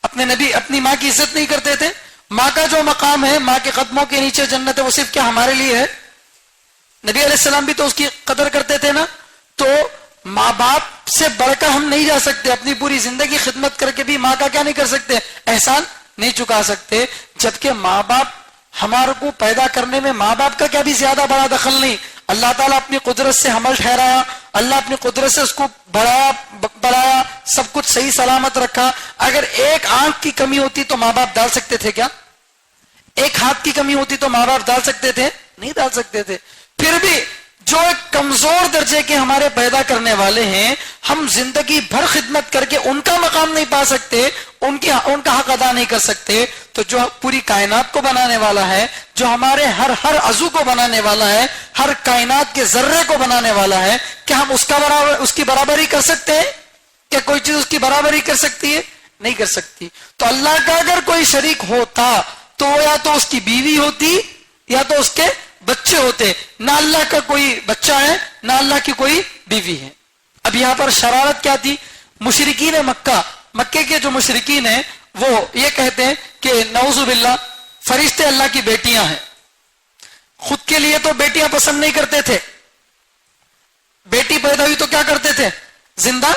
اپنے نبی اپنی ماں کی عزت نہیں کرتے تھے؟ ماں کا جو مقام ہے, ماں کے قدموں کے نیچے جنت ہے, وہ صرف کیا ہمارے لیے ہے؟ نبی علیہ السلام بھی تو اس کی قدر کرتے تھے نا. تو ماں باپ سے بڑھ کر ہم نہیں جا سکتے. اپنی پوری زندگی خدمت کر کے بھی ماں کا کیا نہیں کر سکتے؟ احسان نہیں چکا سکتے. جبکہ ماں باپ ہمارے کو پیدا کرنے میں ماں باپ کا کیا بھی زیادہ بڑا دخل نہیں. اللہ تعالیٰ اپنی قدرت سے حمل ٹھہرایا, اللہ اپنی قدرت سے اس کو بڑھایا, سب کچھ صحیح سلامت رکھا. اگر ایک آنکھ کی کمی ہوتی تو ماں باپ ڈال سکتے تھے کیا؟ ایک ہاتھ کی کمی ہوتی تو ماں باپ ڈال سکتے تھے؟ نہیں ڈال سکتے تھے. پھر بھی جو ایک کمزور درجے کے ہمارے پیدا کرنے والے ہیں, ہم زندگی بھر خدمت کر کے ان کا مقام نہیں پا سکتے, ان کا حق ادا نہیں کر سکتے. تو جو پوری کائنات کو بنانے والا ہے, جو ہمارے ہر عضو کو بنانے والا ہے, ہر کائنات کے ذرے کو بنانے والا ہے, کیا ہم اس کی برابری کر سکتے ہیں؟ کیا کوئی چیز اس کی برابری کر سکتی ہے؟ نہیں کر سکتی. تو اللہ کا اگر کوئی شریک ہوتا تو وہ یا تو اس کی بیوی ہوتی یا تو اس کے بچے ہوتے. نہ اللہ کا کوئی بچہ ہے نہ اللہ کی کوئی بیوی ہے. اب یہاں پر شرارت کیا تھی؟ مشرکین مکے کے جو مشرکین ہیں وہ یہ کہتے ہیں کہ نعوذ باللہ فرشتے اللہ کی بیٹیاں ہیں. خود کے لیے تو بیٹیاں پسند نہیں کرتے تھے. بیٹی پیدا ہوئی تو کیا کرتے تھے؟ زندہ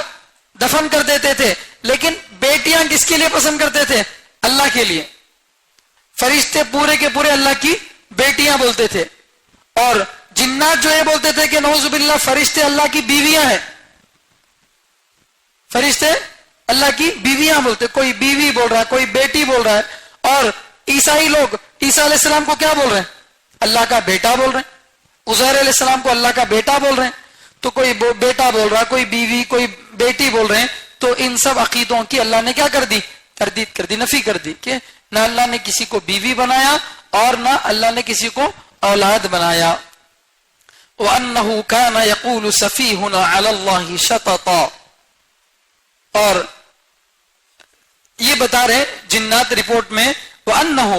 دفن کر دیتے تھے. لیکن بیٹیاں کس کے لیے پسند کرتے تھے؟ اللہ کے لیے. فرشتے پورے کے پورے اللہ کی بیٹیاں بولتے تھے. اور جنات جو یہ بولتے تھے کہ نعوذ باللہ فرشتے اللہ کی بیویاں ہیں. فرشتے اللہ کی بیویاں بولتے, کوئی بیوی بول رہا ہے, کوئی بیٹی بول رہا ہے. اور عیسائی لوگ عیسیٰ علیہ السلام کو کیا بول رہے ہیں؟ اللہ کا بیٹا بول رہے ہیں. عزیر علیہ السلام کو اللہ کا بیٹا بول رہے ہیں. تو کوئی بیٹا بول رہا ہے, کوئی بیوی, کوئی بیٹی بول رہے ہیں. تو ان سب عقیدوں کی اللہ نے کیا کر دی؟ تردید کر دی, نفی کر دی کہ نہ اللہ نے کسی کو بیوی بنایا اور نہ اللہ نے کسی کو اولاد بنایا. وَأَنَّهُ كَانَ يَقُولُ سَفِيهُنَا عَلَى اللَّهِ شَطَطًا. اور یہ بتا رہے جنات رپورٹ میں, وَأَنَّهُ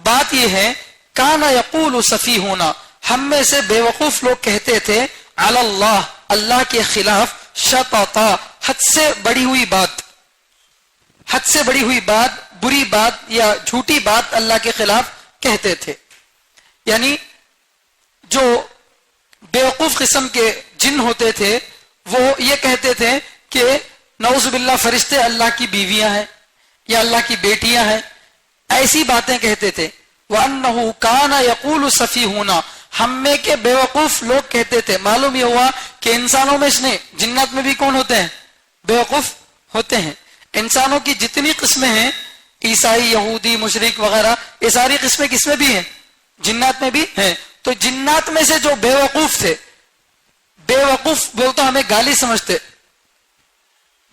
بات یہ ہے, كَانَ يَقُولُ سَفِيهُنَا ہم میں سے بے وقوف لوگ کہتے تھے, عَلَى اللَّهِ اللہ کے خلاف, شَطَطًا حد سے بڑی ہوئی بات, حد سے بڑی ہوئی بات, بری بات یا جھوٹی بات اللہ کے خلاف کہتے تھے. یعنی جو بیوقوف قسم کے جن ہوتے تھے وہ یہ کہتے تھے کہ نعوذ باللہ فرشتے اللہ کی بیویاں ہیں یا اللہ کی بیٹیاں ہیں, ایسی باتیں کہتے تھے. وَأَنَّهُ كَانَ يَقُولُ سَفِيهُنَا ہم میں کے بیوقوف لوگ کہتے تھے. معلوم یہ ہوا کہ انسانوں میں نہیں, جنات میں بھی کون ہوتے ہیں؟ بیوقوف ہوتے ہیں. انسانوں کی جتنی قسمیں ہیں, عیسائی, یہودی, مشرک وغیرہ, یہ ساری قسمیں کس میں بھی ہیں؟ جنات میں بھی ہیں. تو جنات میں سے جو بے وقوف تھے, بے وقوف بولتا ہمیں گالی سمجھتے,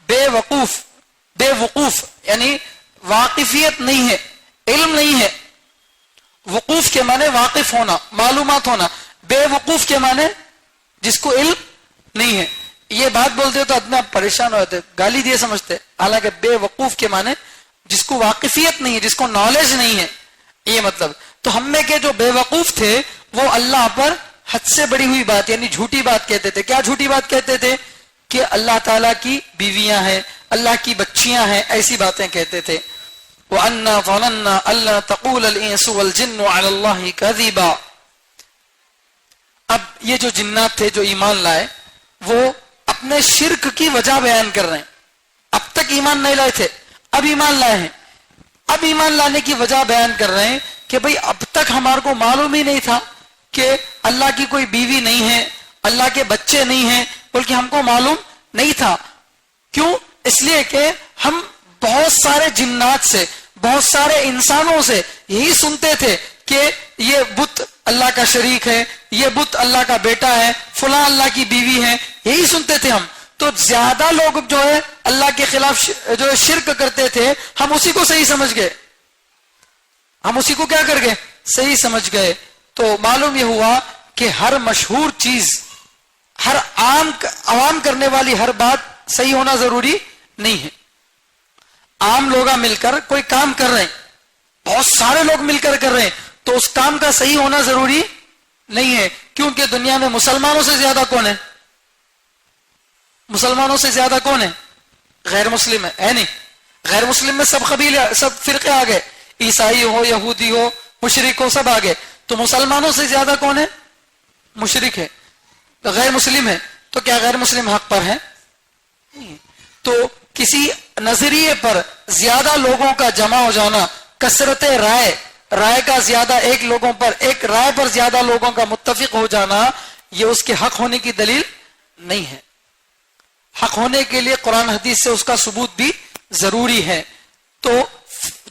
بے وقوف یعنی واقفیت نہیں ہے, علم نہیں ہے. وقوف کے معنی واقف ہونا, معلومات ہونا. بے وقوف کے معنی جس کو علم نہیں ہے. یہ بات بولتے تو اتنا پریشان ہوتے, گالی دیے سمجھتے. حالانکہ بے وقوف کے معنی جس کو واقفیت نہیں ہے, جس کو نالج نہیں ہے, یہ مطلب. تو ہم میں کے جو بے وقوف تھے وہ اللہ پر حد سے بڑی ہوئی بات یعنی جھوٹی بات کہتے تھے. کیا جھوٹی بات کہتے تھے؟ کہ اللہ تعالیٰ کی بیویاں ہیں, اللہ کی بچیاں ہیں, ایسی باتیں کہتے تھے. وَأَنَّا ظَنَنَّا أَلَّا تَقُولَ الْإِنسُ وَالْجِنُّ عَلَى اللَّهِ كَذِبًا. اب یہ جو جنات تھے جو ایمان لائے, وہ اپنے شرک کی وجہ بیان کر رہے ہیں. اب تک ایمان نہیں لائے تھے, اب ایمان لائے ہیں. اب ایمان لانے کی وجہ بیان کر رہے ہیں کہ بھئی اب تک ہمارے کو معلوم ہی نہیں تھا کہ اللہ کی کوئی بیوی نہیں ہے, اللہ کے بچے نہیں ہیں, بلکہ ہم کو معلوم نہیں تھا. کیوں؟ اس لیے کہ ہم بہت سارے جنات سے, بہت سارے انسانوں سے یہی سنتے تھے کہ یہ بت اللہ کا شریک ہے, یہ بت اللہ کا بیٹا ہے, فلاں اللہ کی بیوی ہے, یہی سنتے تھے ہم. تو زیادہ لوگ جو ہے اللہ کے خلاف جو ہے شرک کرتے تھے, ہم اسی کو صحیح سمجھ گئے, ہم اسی کو کیا کر گئے, صحیح سمجھ گئے. تو معلوم یہ ہوا کہ ہر مشہور چیز, ہر عوام کرنے والی ہر بات صحیح ہونا ضروری نہیں ہے. عام لوگ مل کر کوئی کام کر رہے ہیں, بہت سارے لوگ مل کر رہے ہیں, تو اس کام کا صحیح ہونا ضروری نہیں ہے. کیونکہ دنیا میں مسلمانوں سے زیادہ کون ہے؟ مسلمانوں سے زیادہ کون ہے؟ غیر مسلم ہے نہیں؟ غیر مسلم میں سب قبیلے, سب فرقے آ گئے, عیسائی ہو, یہودی ہو, مشرک ہو, سب آ گئے. تو مسلمانوں سے زیادہ کون ہے؟ مشرک ہے. تو غیر مسلم ہے, تو کیا غیر مسلم حق پر ہے؟ تو کسی نظریے پر زیادہ لوگوں کا جمع ہو جانا, کثرت رائے کا زیادہ ایک لوگوں پر, ایک رائے پر زیادہ لوگوں کا متفق ہو جانا, یہ اس کے حق ہونے کی دلیل نہیں ہے. حق ہونے کے لیے قرآن حدیث سے اس کا ثبوت بھی ضروری ہے. تو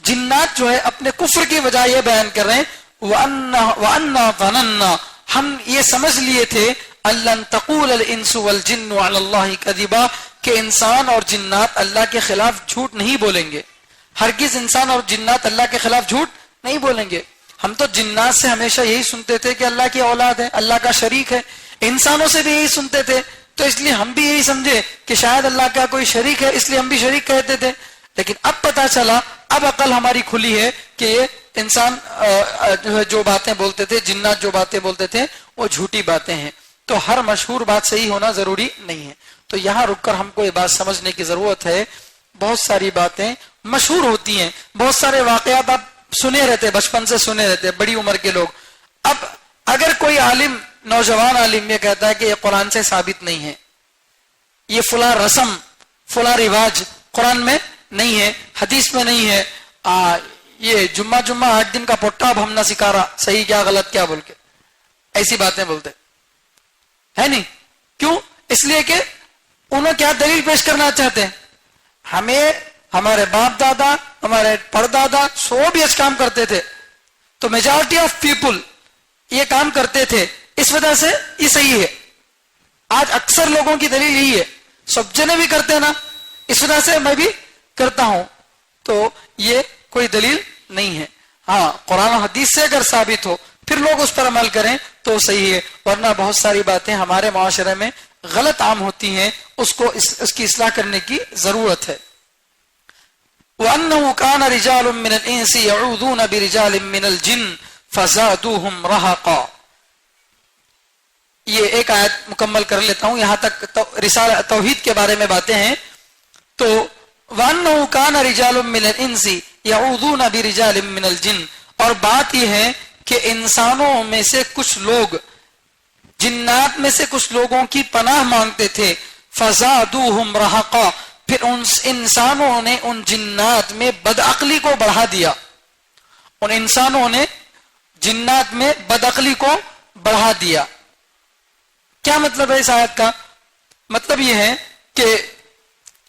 جنات جو ہے اپنے کفر کی وجہ یہ بیان کر رہے ہیں, وَأَنَّا ظَنَنَّا, ہم یہ سمجھ لیے تھے, أَلَّن تَقُولَ الْإِنسُ وَالْجِنُّ عَلَى اللَّهِ كَذِبًا, کہ انسان اور جنات اللہ کے خلاف جھوٹ نہیں بولیں گے. ہرگز انسان اور جنات اللہ کے خلاف جھوٹ نہیں بولیں گے. ہم تو جنات سے ہمیشہ یہی سنتے تھے کہ اللہ کی اولاد ہے, اللہ کا شریک ہے. انسانوں سے بھی یہی سنتے تھے, تو اس لیے ہم بھی یہی سمجھے کہ شاید اللہ کا کوئی شریک ہے, اس لیے ہم بھی شریک کہتے تھے. لیکن اب پتا چلا, اب عقل ہماری کھلی ہے کہ یہ انسان جو باتیں بولتے تھے, جنات جو باتیں بولتے تھے, وہ جھوٹی باتیں ہیں. تو ہر مشہور بات صحیح ہونا ضروری نہیں ہے. تو یہاں رک کر ہم کو یہ بات سمجھنے کی ضرورت ہے, بہت ساری باتیں مشہور ہوتی ہیں, بہت سارے واقعات آپ سنے رہتے, بچپن سے سنے رہتے, بڑی عمر کے لوگ. اب اگر کوئی عالم, نوجوان عالم یہ کہتا ہے کہ یہ قرآن سے ثابت نہیں ہے, یہ فلاں رسم, فلاں رواج قرآن میں نہیں ہے, حدیث میں نہیں ہے, یہ جمعہ 8 دن کا پٹا اب ہم نہ سکھا رہا, صحیح کیا غلط کیا بول کے ایسی باتیں بولتے ہے نہیں. کیوں؟ اس لیے کہ انہوں کیا دلیل پیش کرنا چاہتے ہیں. ہمیں ہمارے باپ دادا, ہمارے پردادا سب یہ کام کرتے تھے, تو میجارٹی آف پیپل یہ کام کرتے تھے, اس وجہ سے یہ صحیح ہے. آج اکثر لوگوں کی دلیل یہی ہے, سب جنے بھی کرتے ہیں نا, اس وجہ سے میں بھی کرتا ہوں. تو یہ کوئی دلیل نہیں ہے. ہاں, قرآن و حدیث سے اگر ثابت ہو پھر لوگ اس پر عمل کریں تو صحیح ہے, ورنہ بہت ساری باتیں ہمارے معاشرے میں غلط عام ہوتی ہیں, اس کو اس کی اصلاح کرنے کی ضرورت ہے. وَأَنَّهُ كَانَ رِجَالٌ مِّنَ الْإِنسِ يَعُوذُونَ بِرِجَالٍ مِّنَ الْجِنِّ فَزَادُوهُمْ رَهَقًا. یہ ایک آیت مکمل کر لیتا ہوں, یہاں تک رسالہ توحید کے بارے میں باتیں ہیں. تو وَأَنَّهُ كَانَ رِجَالٌ مِّنَ الْإِنسِ يَعُوذُونَ بِرِجَالٍ مِّنَ الْجِنِّ, اور بات یہ ہے کہ انسانوں میں سے کچھ لوگ جنات میں سے کچھ لوگوں کی پناہ مانگتے تھے. فَزَادُوهُمْ رَهَقًا, پھر ان انسانوں نے ان جنات میں بدعقلی کو بڑھا دیا. ان انسانوں نے جنات میں بدعقلی کو بڑھا دیا. کیا مطلب ہے اس آیت کا؟ مطلب یہ ہے کہ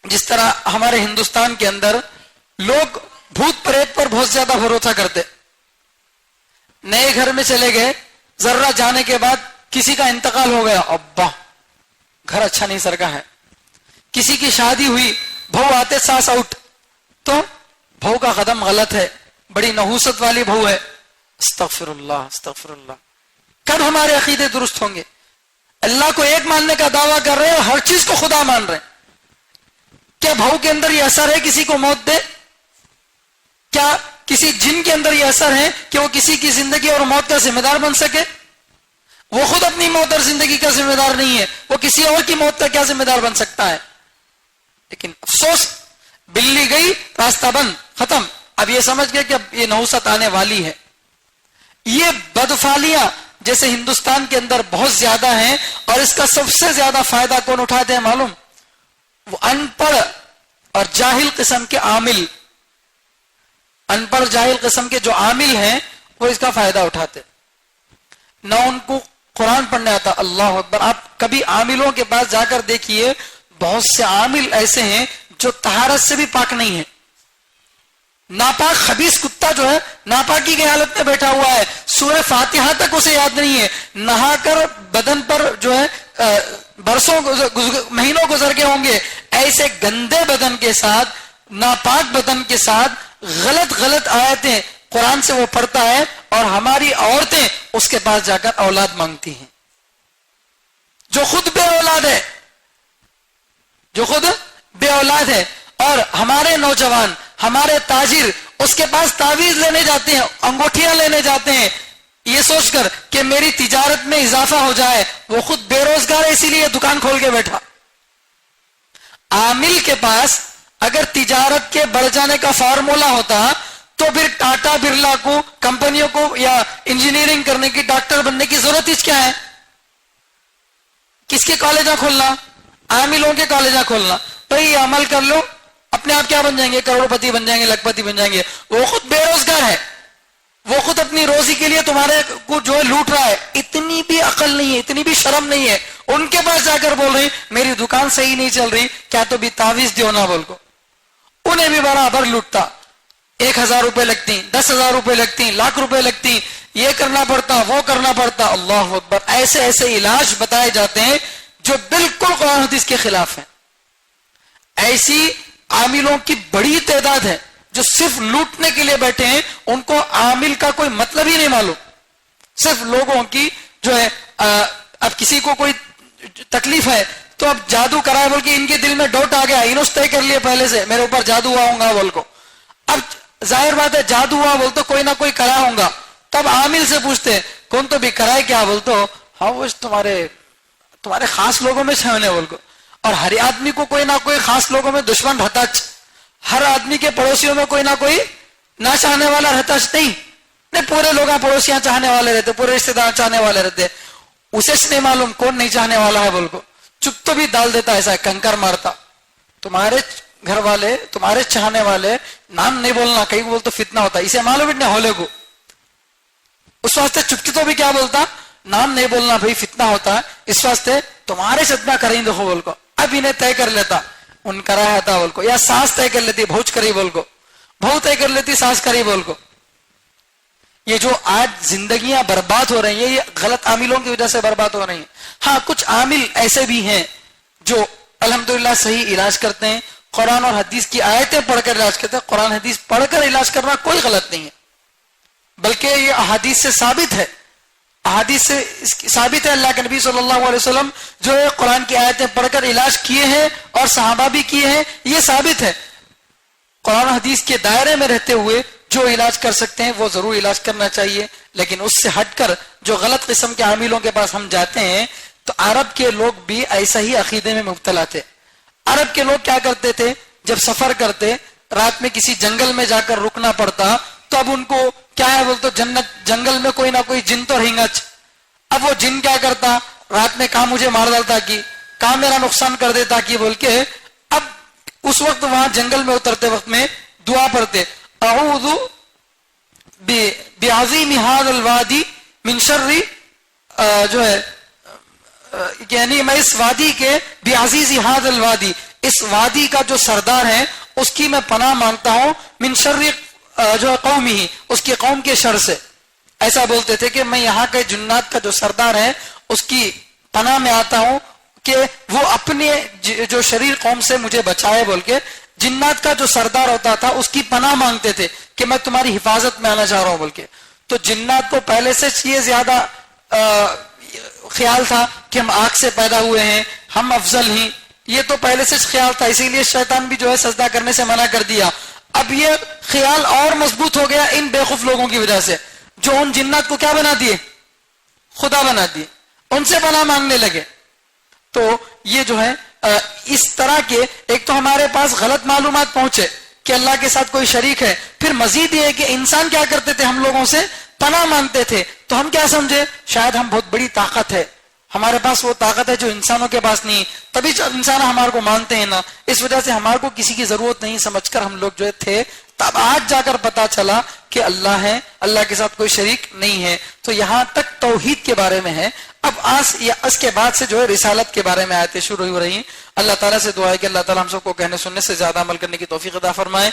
جس طرح ہمارے ہندوستان کے اندر لوگ بھوت پریت پر بہت زیادہ بھروسہ کرتے, نئے گھر میں چلے گئے, ذرا جانے کے بعد کسی کا انتقال ہو گیا, ابا گھر اچھا نہیں سرکا ہے. کسی کی شادی ہوئی, بہو آتے ساس آؤٹ, تو بہو کا قدم غلط ہے, بڑی نحوست والی بہو ہے. استغفر اللہ استغفر اللہ. کب ہمارے عقیدے درست ہوں گے؟ اللہ کو ایک ماننے کا دعویٰ کر رہے ہیں اور ہر چیز کو خدا مان رہے ہیں. کیا بہو کے اندر یہ اثر ہے کسی کو موت دے؟ کیا کسی جن کے اندر یہ اثر ہے کہ وہ کسی کی زندگی اور موت کا ذمہ دار بن سکے؟ وہ خود اپنی موت اور زندگی کا ذمہ دار نہیں ہے, وہ کسی اور کی موت کا کیا ذمہ دار بن سکتا ہے؟ لیکن افسوس, بلی گئی راستہ بند, ختم. اب یہ سمجھ گئے کہ اب یہ نحوست آنے والی ہے. یہ بدفعلیاں جیسے ہندوستان کے اندر بہت زیادہ ہیں، اور اس کا سب سے زیادہ فائدہ کون اٹھاتے ہیں معلوم؟ وہ ان پڑھ اور جاہل قسم کے عامل، ان پڑھ جاہل قسم کے جو عامل ہیں وہ اس کا فائدہ اٹھاتے، نہ ان کو قرآن پڑھنے آتا۔ اللہ اکبر! آپ کبھی عاملوں کے پاس جا کر دیکھیے، بہت سے عامل ایسے ہیں جو طہارت سے بھی پاک نہیں ہے، ناپاک خبیث کتا جو ہے ناپاکی کی حالت میں بیٹھا ہوا ہے، سورہ فاتحہ تک اسے یاد نہیں ہے، نہا کر بدن پر جو ہے برسوں مہینوں گزر کے ہوں گے، ایسے گندے بدن کے ساتھ، ناپاک بدن کے ساتھ غلط آیتیں قرآن سے وہ پڑھتا ہے، اور ہماری عورتیں اس کے پاس جا کر اولاد مانگتی ہیں، جو خود بے اولاد ہے، جو خود بے اولاد ہے، اور ہمارے نوجوان، ہمارے تاجر اس کے پاس تعویذ لینے جاتے ہیں، انگوٹھیاں لینے جاتے ہیں، یہ سوچ کر کہ میری تجارت میں اضافہ ہو جائے، وہ خود بے روزگار ہے اسی لیے دکان کھول کے بیٹھا۔ عامل کے پاس اگر تجارت کے بڑھ جانے کا فارمولا ہوتا تو پھر ٹاٹا برلا کو، کمپنیوں کو، یا انجینئرنگ کرنے کی، ڈاکٹر بننے کی ضرورت ہی کیا ہے؟ کس کے کالجاں کھولنا؟ عاملوں کے کالجاں کھولنا۔ بھائی عمل کر لو، اپنے آپ کیا بن جائیں گے؟ کروڑ پتی بن جائیں گے، لاکھ پتی بن جائیں گے۔ وہ خود بے روزگار ہے، وہ خود اپنی روزی کے لیے تمہارے کو جو ہے لوٹ رہا ہے، اتنی بھی عقل نہیں ہے، اتنی بھی شرم نہیں ہے، ان کے پاس جا کر بول رہی میری دکان صحیح نہیں چل رہی، کیا تو بھی تعویذ دیو نا بول کو، انہیں بھی برابر لوٹتا۔ 1000 روپے لگتی، 10,000 روپے لگتی، لاکھ روپے لگتی، یہ کرنا پڑتا، وہ کرنا پڑتا۔ اللہ اکبر! ایسے علاج بتائے جاتے ہیں جو بالکل قرآن حدیث کے خلاف ہیں۔ ایسی عاملوں کی بڑی تعداد ہے جو صرف لوٹنے کے لیے بیٹھے ہیں، ان کو عامل کا کوئی مطلب ہی نہیں معلوم، صرف لوگوں کی جو ہے اب کسی کو کوئی تکلیف ہے تو اب جادو کرائے بول کے ان کے دل میں ڈاؤٹ آ گیا، انہوں طے کر لیے پہلے سے میرے اوپر جادو ہوا ہوں گا بول کو۔ اب ظاہر بات ہے جادو ہوا بول تو کوئی نہ کوئی کرا ہوں گا، تب عامل سے پوچھتے کون تو بھی کرائے کیا بول تو ہاں وہ تمہارے خاص لوگوں میں چھونے بول کو۔ اور ہر آدمی کو کوئی نہ کوئی خاص لوگوں میں دشمن رہتا، ہر آدمی کے پڑوسیوں میں کوئی نہ کوئی نہ چاہنے والا رہتا نہیں، پورے لوگ پڑوسیاں چاہنے والے رہتے، پورے رشتے دار چاہنے والے رہتے، اسے نہیں معلوم کون نہیں چاہنے والا ہے بول کو، چپ تو بھی ڈال دیتا، ایسا کنکر مارتا۔ تمہارے گھر والے، تمہارے چاہنے والے، نام نہیں بولنا، کہیں بول تو فتنہ ہوتا، اسے معلوم اتنے ہولے کو، اس واسطے چپکی تو بھی کیا بولتا، نام نہیں بولنا بھائی فتنہ ہوتا ہے، اس واسطے تمہارے صدمہ کریں دو بول کو۔ اب انہیں طے کر لیتا، ان کرایا تھا بول کو، یا ساس طے کر لیتی بھوج کری بول کو، بہو طے کر لیتی ساس کری بول کو۔ یہ جو آج زندگیاں برباد ہو رہی ہیں یہ غلط عاملوں کی وجہ سے برباد ہو رہی ہیں۔ ہاں کچھ عامل ایسے بھی ہیں جو الحمدللہ صحیح علاج کرتے ہیں، قرآن اور حدیث کی آیتیں پڑھ کر علاج کرتے ہیں۔ قرآن حدیث پڑھ کر علاج کرنا کوئی غلط نہیں ہے، بلکہ یہ احادیث سے ثابت ہے، احادیث سے ثابت ہے، اللہ کے نبی صلی اللہ علیہ وسلم جو ہے قرآن کی آیتیں پڑھ کر علاج کیے ہیں اور صحابہ بھی کیے ہیں، یہ ثابت ہے۔ قرآن حدیث کے دائرے میں رہتے ہوئے جو علاج کر سکتے ہیں وہ ضرور علاج کرنا چاہیے، لیکن اس سے ہٹ کر جو غلط قسم کے عاملوں کے پاس ہم جاتے ہیں، تو عرب کے لوگ بھی ایسا ہی عقیدے میں مبتلا تھے۔ عرب کے لوگ کیا کرتے تھے، جب سفر کرتے، رات میں کسی جنگل میں جا کر رکنا پڑتا، تو اب ان کو کیا ہے بولتے جنگل میں کوئی نہ کوئی جن تو رہیں گا، اب وہ جن کیا کرتا، رات میں کام مجھے مار ڈالتا کی، کام میرا نقصان کر دیتا کی بول کے، اب اس وقت وہاں جنگل میں اترتے وقت میں دعا پڑھتے، اعوذ بعظیم ھذا الوادی من شر، جو ہے یعنی میں اس وادی کے بعزیز ھذا الوادی، اس وادی کا جو سردار ہے اس کی میں پناہ مانگتا ہوں، من شر جو ہے قومی، اس کی قوم کے شر سے۔ ایسا بولتے تھے کہ میں یہاں کے جنات کا جو سردار ہے اس کی پناہ میں آتا ہوں کہ وہ اپنے جو شریر قوم سے مجھے بچائے بول کے۔ جنات کا جو سردار ہوتا تھا اس کی پناہ مانگتے تھے کہ میں تمہاری حفاظت میں آنا چاہ رہا ہوں بول کے۔ تو جنات کو پہلے سے یہ زیادہ خیال تھا کہ ہم آگ سے پیدا ہوئے ہیں، ہم افضل ہیں، یہ تو پہلے سے خیال تھا، اسی لیے شیطان بھی جو ہے سجدہ کرنے سے منع کر دیا۔ اب یہ خیال اور مضبوط ہو گیا ان بیوقوف لوگوں کی وجہ سے، جو ان جنات کو کیا بنا دیے، خدا بنا دیے، ان سے پناہ مانگنے لگے۔ تو یہ جو ہے اس طرح کے، ایک تو ہمارے پاس غلط معلومات پہنچے کہ اللہ کے ساتھ کوئی شریک ہے، پھر مزید یہ ہے کہ انسان کیا کرتے تھے، ہم لوگوں سے پناہ مانگتے تھے، تو ہم کیا سمجھے شاید ہم بہت بڑی طاقت ہے، ہمارے پاس وہ طاقت ہے جو انسانوں کے پاس نہیں، تبھی انسان ہمارے کو مانتے ہیں نا، اس وجہ سے ہمارے کو کسی کی ضرورت نہیں سمجھ کر ہم لوگ جو تھے، تب آج جا کر پتا چلا کہ اللہ ہے، اللہ کے ساتھ کوئی شریک نہیں ہے۔ تو یہاں تک توحید کے بارے میں ہے۔ اب اس کے بعد سے جو ہے رسالت کے بارے میں آیتیں شروع ہو رہی ہیں۔ اللہ تعالیٰ سے دعا ہے کہ اللہ تعالیٰ ہم سب کو کہنے سننے سے زیادہ عمل کرنے کی توفیق عطا فرمائے۔